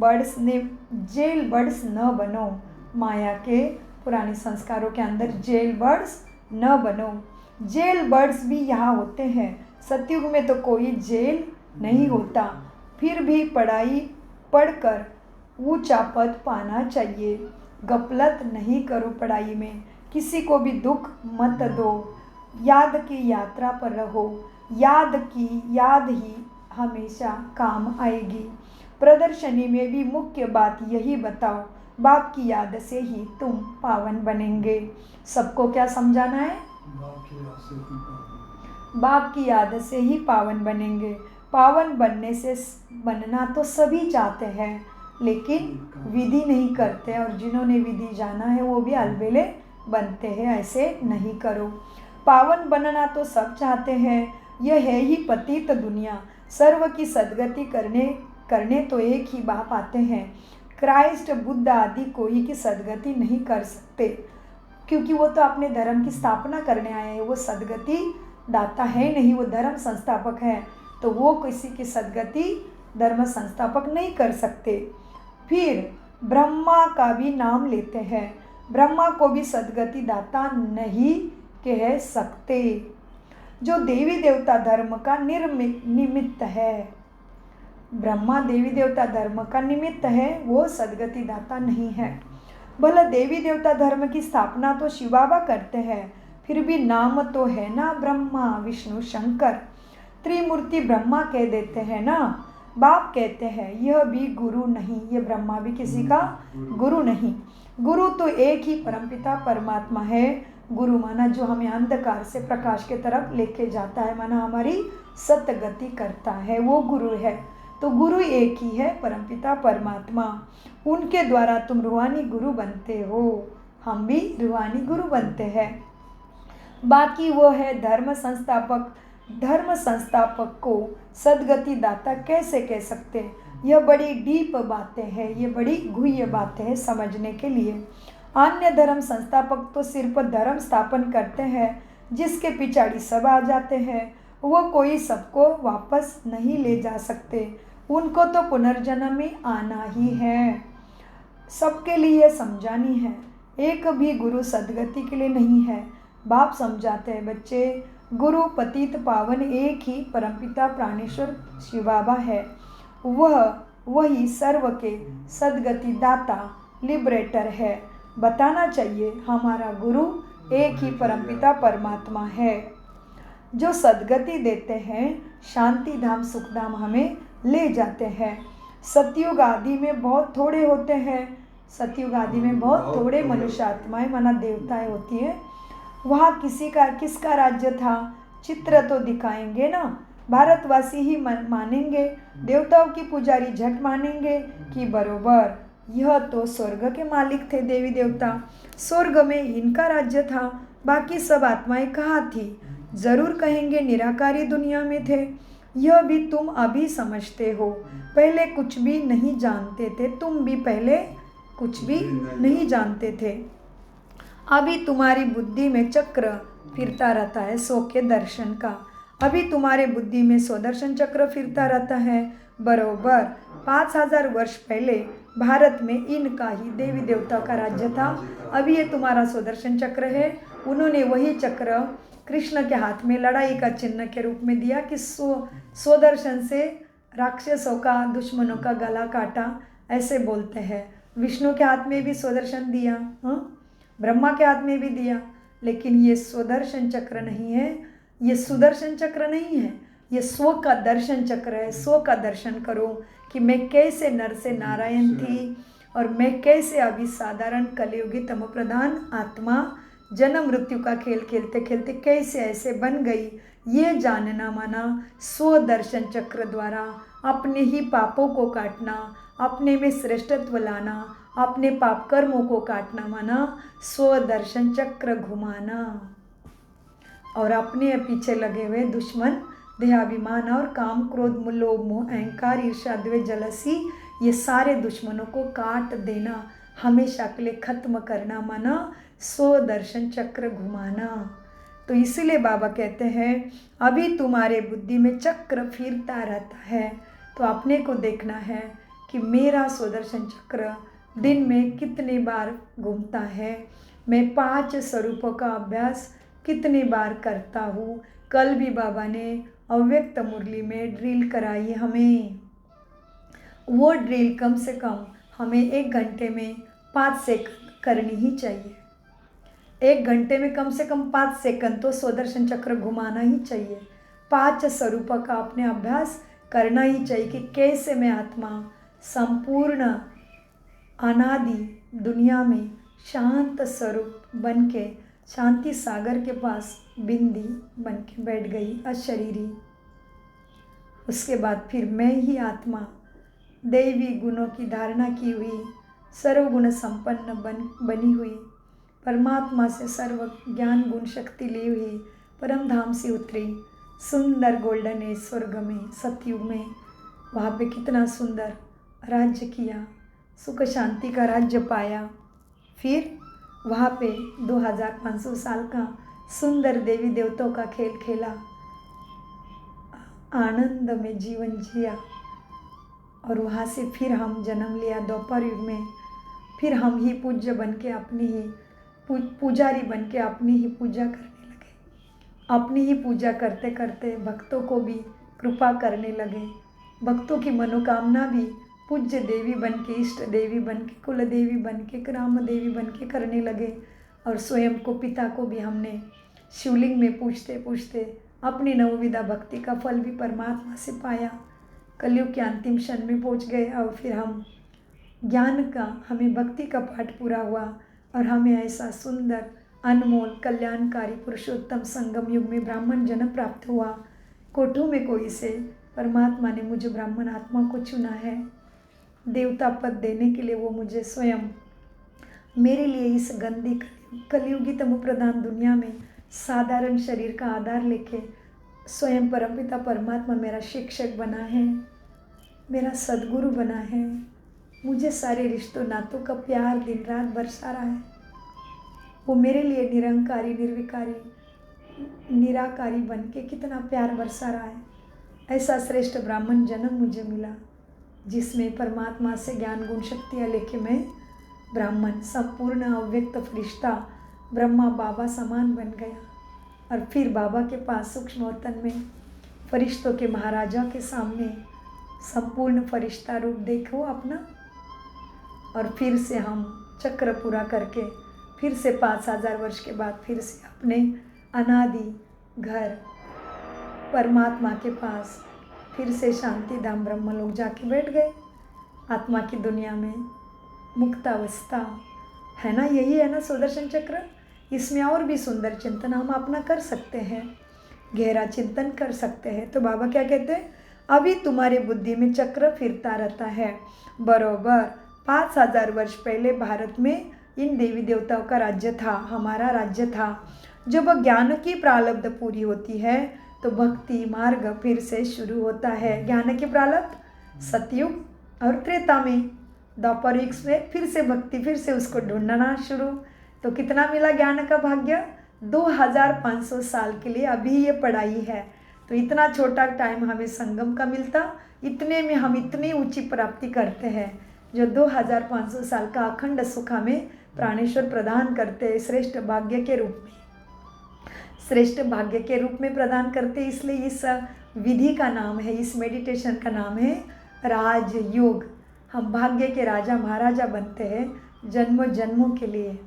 न बनो, माया के पुराने संस्कारों के अंदर जेल बर्ड्स न बनो। जेल बर्ड्स भी यहाँ होते हैं, सतयुग में तो कोई जेल नहीं होता, फिर भी पढ़ाई पढ़कर ऊंचा पद पाना चाहिए। गफलत नहीं करो पढ़ाई में, किसी को भी दुख मत दो, याद की यात्रा पर रहो, याद ही हमेशा काम आएगी। प्रदर्शनी में भी मुख्य बात यही बताओ, बाप की याद से ही तुम पावन बनेंगे। सबको क्या समझाना है? बाप की याद से ही पावन बनेंगे। पावन बनना तो सभी चाहते हैं, लेकिन विधि नहीं करते, और जिन्होंने विधि जाना है वो भी अलबेले बनते हैं। ऐसे नहीं करो। पावन बनना तो सब चाहते हैं, यह है ही पतित दुनिया। सर्व की सद्गति करने तो एक ही बाप आते हैं। क्राइस्ट, बुद्ध आदि कोई की सद्गति नहीं कर सकते, क्योंकि वो तो अपने धर्म की स्थापना करने आए हैं। वो सद्गति दाता है नहीं, वो धर्म संस्थापक है, तो वो किसी की सद्गति धर्म संस्थापक नहीं कर सकते। फिर ब्रह्मा का भी नाम लेते हैं, ब्रह्मा को भी सद्गति दाता नहीं कह सकते। जो देवी देवता धर्म का निमित्त है, ब्रह्मा देवी देवता धर्म का निमित्त है, वो सद्गति दाता नहीं है। भला देवी देवता धर्म की स्थापना तो शिव बाबा करते हैं, फिर भी नाम तो है ना ब्रह्मा विष्णु शंकर। त्रिमूर्ति ब्रह्मा कह देते हैं ना। बाप कहते हैं यह भी गुरु नहीं, ये ब्रह्मा भी किसी का गुरु नहीं। गुरु तो एक ही परमपिता परमात्मा है। गुरु माना जो हमें अंधकार से प्रकाश के तरफ लेके जाता है, माना हमारी सतगति करता है, वो गुरु है। तो गुरु एक ही है, परमपिता परमात्मा। उनके द्वारा तुम रूहानी गुरु बनते हो, हम भी रूहानी गुरु बनते हैं। बाकी वो है धर्म संस्थापक। धर्म संस्थापक को सद्गति दाता कैसे कह सकते हैं? यह बड़ी डीप बातें हैं, ये बड़ी गुह्य बातें हैं समझने के लिए। अन्य धर्म संस्थापक तो सिर्फ धर्म स्थापन करते हैं, जिसके पिछाड़ी सब आ जाते हैं। वो कोई सबको वापस नहीं ले जा सकते, उनको तो पुनर्जन्म में आना ही है। सबके लिए समझानी है, एक भी गुरु सद्गति के लिए नहीं है। बाप समझाते हैं, बच्चे गुरु पतित पावन एक ही परमपिता प्राणेश्वर शिव बाबा है। वही सर्व के सद्गति दाता लिबरेटर है। बताना चाहिए हमारा गुरु एक ही परमपिता परमात्मा है, जो सद्गति देते हैं, शांति धाम सुख धाम हमें ले जाते हैं। सतयुग आदि में बहुत थोड़े होते हैं, सतयुग आदि में बहुत थोड़े मनुष्य आत्माएं माना देवताएं होती हैं। वहाँ किसका राज्य था? चित्र तो दिखाएंगे ना, भारतवासी ही मानेंगे, देवताओं की पुजारी झट मानेंगे कि बरोबर यह तो स्वर्ग के मालिक थे देवी देवता, स्वर्ग में इनका राज्य था, बाकी सब आत्माएं कहाँ थी? जरूर कहेंगे निराकारी दुनिया में थे। यह भी तुम अभी समझते हो, पहले कुछ भी नहीं जानते थे। तुम भी पहले कुछ भी नहीं जानते थे। अभी तुम्हारी बुद्धि में चक्र फिरता रहता है सो के दर्शन का। अभी तुम्हारे बुद्धि में स्वदर्शन चक्र फिरता रहता है। बरोबर 5000 वर्ष पहले भारत में इनका ही देवी देवता का राज्य था। अभी ये तुम्हारा स्वदर्शन चक्र है। उन्होंने वही चक्र कृष्ण के हाथ में लड़ाई का चिन्ह के रूप में दिया कि स्वदर्शन से राक्षसों का, दुश्मनों का गला काटा, ऐसे बोलते हैं। विष्णु के हाथ में भी स्वदर्शन दिया, ब्रह्मा के हाथ में भी दिया, लेकिन ये स्वदर्शन चक्र नहीं है, ये सुदर्शन चक्र नहीं है, ये स्व का दर्शन चक्र है। स्व का दर्शन करो कि मैं कैसे नर से नारायण थी और मैं कैसे अभी साधारण कलयुगी तम प्रधान आत्मा जन्म मृत्यु का खेल खेलते खेलते कैसे ऐसे बन गई। ये जानना माना स्वदर्शन चक्र द्वारा अपने ही पापों को काटना, अपने में श्रेष्ठत्व लाना, अपने पाप कर्मों को काटना माना स्वदर्शन चक्र घुमाना। और अपने पीछे लगे हुए दुश्मन देहाभिमान और काम क्रोध लोभ मोह अहंकार ईर्ष्या द्वेष जलसी, ये सारे दुश्मनों को काट देना, हमेशा के लिए खत्म करना माना स्वदर्शन चक्र घुमाना। तो इसीलिए बाबा कहते हैं अभी तुम्हारे बुद्धि में चक्र फिरता रहता है, तो अपने को देखना है कि मेरा स्वदर्शन चक्र दिन में कितने बार घूमता है, मैं 5 स्वरूपों का अभ्यास कितनी बार करता हूँ। कल भी बाबा ने अव्यक्त मुरली में ड्रिल कराई हमें। वो ड्रिल कम से कम हमें 1 घंटे में 5 सेकंड करनी ही चाहिए। 1 घंटे में कम से कम 5 सेकंड तो स्वदर्शन चक्र घुमाना ही चाहिए। 5 स्वरूपों का अपने अभ्यास करना ही चाहिए कि कैसे मैं आत्मा संपूर्ण अनादि दुनिया में शांत स्वरूप बन के शांति सागर के पास बिंदी बन के बैठ गई अशरीरी। उसके बाद फिर मैं ही आत्मा दैवी गुणों की धारणा की हुई सर्वगुण संपन्न बनी हुई परमात्मा से सर्व ज्ञान गुण शक्ति ली हुई परम धाम से उतरी सुंदर गोल्डन एज स्वर्ग में सतयुग में। वहाँ पे कितना सुंदर राज्य किया, सुख शांति का राज्य पाया। फिर वहाँ पे 2500 साल का सुंदर देवी देवताओं का खेल खेला, आनंद में जीवन जिया। और वहाँ से फिर हम जन्म लिया द्वापर युग में। फिर हम ही पूज्य बन के अपनी ही पुजारी बन के अपनी ही पूजा करने लगे। अपनी ही पूजा करते करते भक्तों को भी कृपा करने लगे। भक्तों की मनोकामना भी पूज्य देवी बन के, इष्ट देवी बन के, कुल देवी बन के, ग्राम देवी बन के करने लगे। और स्वयं को पिता को भी हमने शिवलिंग में पूछते पूछते अपनी नवविधा भक्ति का फल भी परमात्मा से पाया। कलयुग के अंतिम क्षण में पहुंच गए और फिर हम ज्ञान का, हमें भक्ति का पाठ पूरा हुआ और हमें ऐसा सुंदर अनमोल कल्याणकारी पुरुषोत्तम संगम युग में ब्राह्मण जन्म प्राप्त हुआ। कोठों में कोई से परमात्मा ने मुझे ब्राह्मण आत्मा को चुना है देवता पद देने के लिए। वो मुझे स्वयं मेरे लिए इस गंदी कलयुगी तमो प्रधान दुनिया में साधारण शरीर का आधार लेके स्वयं परमपिता परमात्मा मेरा शिक्षक बना है, मेरा सद्गुरु बना है। मुझे सारे रिश्तों नातों का प्यार दिन रात बरसा रहा है। वो मेरे लिए निरंकारी निर्विकारी निराकारी बन के कितना प्यार बरसा रहा है। ऐसा श्रेष्ठ ब्राह्मण जन्म मुझे मिला जिसमें परमात्मा से ज्ञान गुण शक्तियाँ लेके मैं ब्राह्मण संपूर्ण अव्यक्त फरिश्ता ब्रह्मा बाबा समान बन गया। और फिर बाबा के पास सूक्ष्म वतन में फरिश्तों के महाराजा के सामने संपूर्ण फरिश्ता रूप देखो अपना। और फिर से हम चक्र पूरा करके फिर से 5000 वर्ष के बाद फिर से अपने अनादि घर परमात्मा के पास फिर से शांति धाम ब्रह्मलोक जाके बैठ गए। आत्मा की दुनिया में मुक्तावस्था है ना, यही है ना सुदर्शन चक्र। इसमें और भी सुंदर चिंतन हम अपना कर सकते हैं, गहरा चिंतन कर सकते हैं। तो बाबा क्या कहते हैं, अभी तुम्हारी बुद्धि में चक्र फिरता रहता है। बरोबर 5000 वर्ष पहले भारत में इन देवी देवताओं का राज्य था, हमारा राज्य था। जब ज्ञान की प्रारब्ध पूरी होती है तो भक्ति मार्ग फिर से शुरू होता है। ज्ञान की प्रारब्ध सतयुग और त्रेता में, द्वापर युग में फिर से भक्ति, फिर से उसको ढूंढना शुरू। तो कितना मिला ज्ञान का भाग्य, 2500 साल के लिए अभी ये पढ़ाई है। तो इतना छोटा टाइम हमें संगम का मिलता, इतने में हम इतनी ऊंची प्राप्ति करते हैं जो 2500 साल का अखंड सुख हमें प्राणेश्वर प्रदान करते हैं श्रेष्ठ भाग्य के रूप में। श्रेष्ठ भाग्य के रूप में प्रदान करते, इसलिए इस विधि का नाम है, इस मेडिटेशन का नाम है राजयोग। हम भाग्य के राजा महाराजा बनते हैं जन्मों जन्मों के लिए।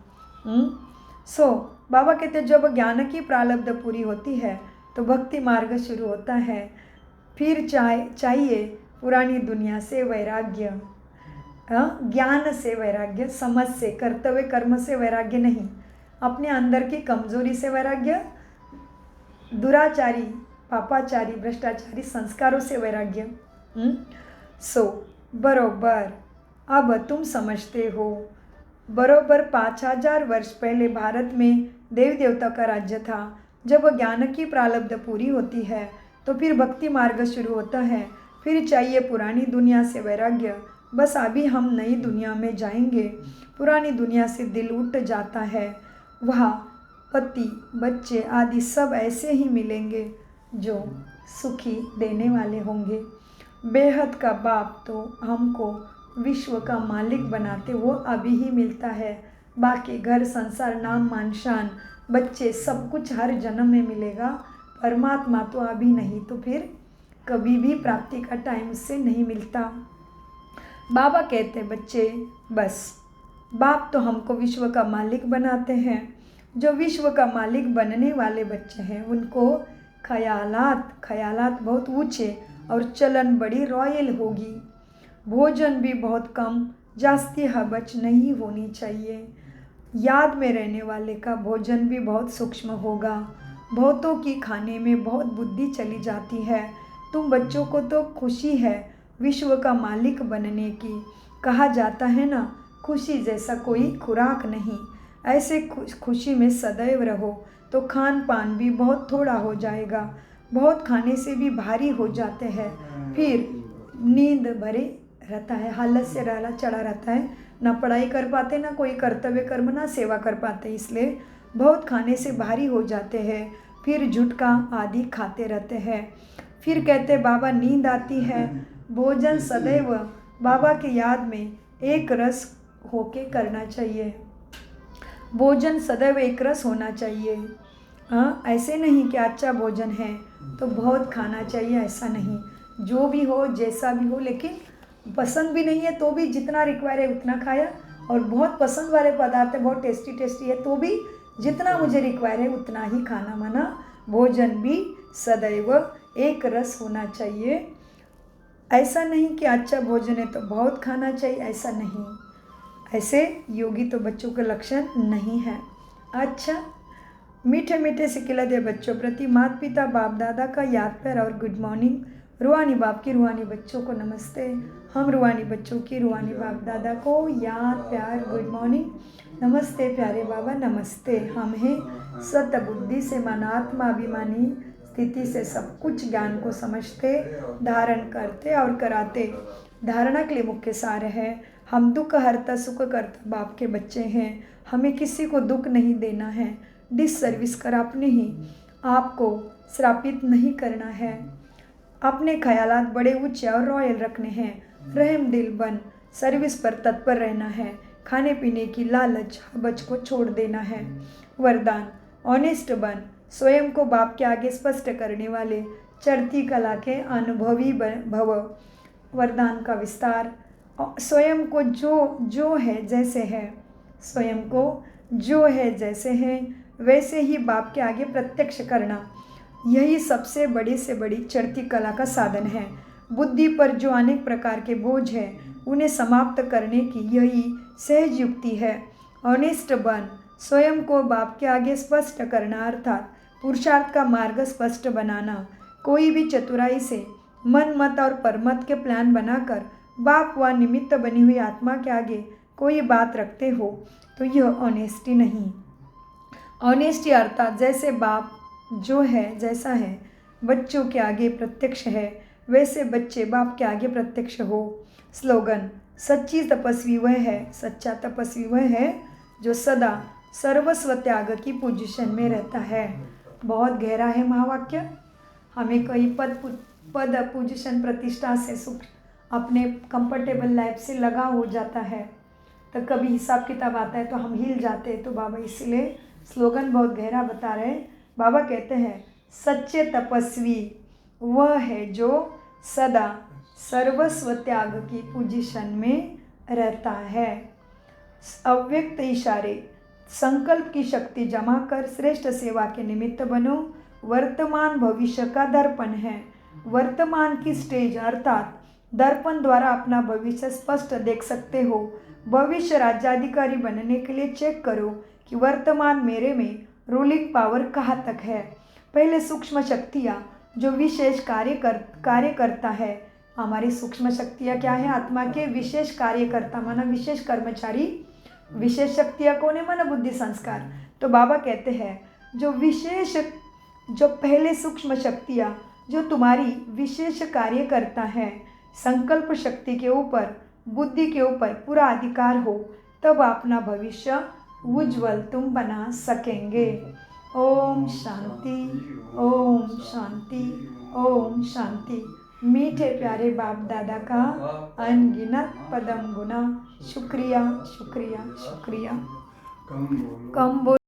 बाबा कहते हैं जब ज्ञान की प्रारब्ध पूरी होती है तो भक्ति मार्ग शुरू होता है। फिर चाहिए पुरानी दुनिया से वैराग्य, ज्ञान से वैराग्य, समझ से, कर्तव्य कर्म से वैराग्य नहीं, अपने अंदर की कमजोरी से वैराग्य, दुराचारी पापाचारी भ्रष्टाचारी संस्कारों से वैराग्य। बरोबर अब तुम समझते हो, बरोबर 5000 वर्ष पहले भारत में देवी देवता का राज्य था। जब ज्ञान की प्रारब्ध पूरी होती है तो फिर भक्ति मार्ग शुरू होता है। फिर चाहिए पुरानी दुनिया से वैराग्य। बस अभी हम नई दुनिया में जाएंगे। पुरानी दुनिया से दिल उठ जाता है, वहाँ पति बच्चे आदि सब ऐसे ही मिलेंगे जो सुखी देने वाले होंगे। बेहद का बाप तो हमको विश्व का मालिक बनाते वो अभी ही मिलता है। बाकी घर संसार नाम मान शान बच्चे सब कुछ हर जन्म में मिलेगा। परमात्मा तो अभी नहीं तो फिर कभी भी प्राप्ति का टाइम उससे नहीं मिलता। बाबा कहते बच्चे बस बाप तो हमको विश्व का मालिक बनाते हैं। जो विश्व का मालिक बनने वाले बच्चे हैं उनको ख्यालात बहुत ऊंचे और चलन बड़ी रॉयल होगी। भोजन भी बहुत कम, जास्ती हबच नहीं होनी चाहिए। याद में रहने वाले का भोजन भी बहुत सूक्ष्म होगा। बहुतों की खाने में बहुत बुद्धि चली जाती है। तुम बच्चों को तो खुशी है विश्व का मालिक बनने की। कहा जाता है ना, खुशी जैसा कोई खुराक नहीं। ऐसे खुशी में सदैव रहो तो खान पान भी बहुत थोड़ा हो जाएगा। बहुत खाने से भी भारी हो जाते हैं, फिर नींद भरे रहता है, हालत से डाला चढ़ा रहता है, ना पढ़ाई कर पाते, ना कोई कर्तव्य कर्म, ना सेवा कर पाते। इसलिए बहुत खाने से भारी हो जाते हैं, फिर झुटका आदि खाते रहते हैं। फिर कहते बाबा नींद आती है। भोजन सदैव बाबा की याद में एक रस होके करना चाहिए। भोजन सदैव एक रस होना चाहिए। हाँ, ऐसे नहीं कि अच्छा भोजन है तो बहुत खाना चाहिए, ऐसा नहीं। जो भी हो, जैसा भी हो, लेकिन पसंद भी नहीं है तो भी जितना रिक्वायर है उतना खाया। और बहुत पसंद वाले पदार्थ है, बहुत टेस्टी टेस्टी है, तो भी जितना मुझे रिक्वायर है उतना ही खाना। माना भोजन भी सदैव एक रस होना चाहिए। ऐसा नहीं कि अच्छा भोजन है तो बहुत खाना चाहिए, ऐसा नहीं। ऐसे योगी तो बच्चों के लक्षण नहीं है। अच्छा, मीठे मीठे से खिलते बच्चों प्रति माता पिता बाप दादा का याद प्यार और गुड मॉर्निंग। रूहानी बाप की रूहानी बच्चों को नमस्ते। हम रूहानी बच्चों की रूहानी बाप दादा को याद प्यार गुड मॉर्निंग। नमस्ते प्यारे बाबा, नमस्ते। हम हैं सत्य बुद्धि से मनात्मा अभिमानी स्थिति से सब कुछ ज्ञान को समझते, धारण करते और कराते। धारणा के लिए मुख्य सार है, हम दुख हरता सुख करता बाप के बच्चे हैं। हमें किसी को दुख नहीं देना है, डिस सर्विस कर अपने ही आपको श्रापित नहीं करना है। अपने ख्यालात बड़े ऊंचे और रॉयल रखने हैं। रहम दिल बन सर्विस पर तत्पर रहना है। खाने पीने की लालच हबच को छोड़ देना है। वरदान, ऑनेस्ट बन स्वयं को बाप के आगे स्पष्ट करने वाले चढ़ती कला के अनुभवी भव। वरदान का विस्तार, स्वयं को जो है जैसे है, स्वयं को जो है जैसे है वैसे ही बाप के आगे प्रत्यक्ष करना, यही सबसे बड़ी से बड़ी चढ़ती कला का साधन है। बुद्धि पर जो अनेक प्रकार के बोझ है उन्हें समाप्त करने की यही सहज युक्ति है। ऑनेस्ट बन स्वयं को बाप के आगे स्पष्ट करना अर्थात पुरुषार्थ का मार्ग स्पष्ट बनाना। कोई भी चतुराई से मन मत और परमत के प्लान बनाकर बाप व निमित्त बनी हुई आत्मा के आगे कोई बात रखते हो तो यह ऑनेस्टी नहीं। ऑनेस्टी अर्थात जैसे बाप जो है जैसा है बच्चों के आगे प्रत्यक्ष है, वैसे बच्चे बाप के आगे प्रत्यक्ष हो। स्लोगन, सच्ची तपस्वी वह है, सच्चा तपस्वी वह है जो सदा सर्वस्व त्याग की पोजीशन में रहता है। बहुत गहरा है महावाक्य। हमें कई पद पोजीशन प्रतिष्ठा से सुख अपने कंफर्टेबल लाइफ से लगाव हो जाता है, तो कभी हिसाब किताब आता है तो हम हिल जाते हैं। तो बाबा इसलिए स्लोगन बहुत गहरा बता रहे हैं। बाबा कहते हैं सच्चे तपस्वी वह है जो सदा सर्वस्व त्याग की पोजीशन में रहता है। अव्यक्त इशारे, संकल्प की शक्ति जमा कर श्रेष्ठ सेवा के निमित्त बनो। वर्तमान भविष्य का दर्पण है। वर्तमान की स्टेज अर्थात दर्पण द्वारा अपना भविष्य स्पष्ट देख सकते हो। भविष्य राज्याधिकारी बनने के लिए चेक करो कि वर्तमान मेरे में रूलिंग पावर कहाँ तक है। पहले सूक्ष्म शक्तियाँ जो विशेष कार्य करता है, हमारी सूक्ष्म शक्तियाँ क्या है? आत्मा के विशेष कार्यकर्ता माना विशेष कर्मचारी। विशेष शक्तियाँ कौन है? माना बुद्धि संस्कार। तो बाबा कहते हैं जो पहले सूक्ष्म शक्तियाँ जो तुम्हारी विशेष कार्य करता है, संकल्प शक्ति के ऊपर बुद्धि के ऊपर पूरा अधिकार हो, तब अपना भविष्य उज्जवल तुम बना सकेंगे। ओम शांति, ओम शांति, ओम शांति। मीठे प्यारे बाप दादा का अनगिनत पदम गुना शुक्रिया शुक्रिया शुक्रिया। कम बोलो।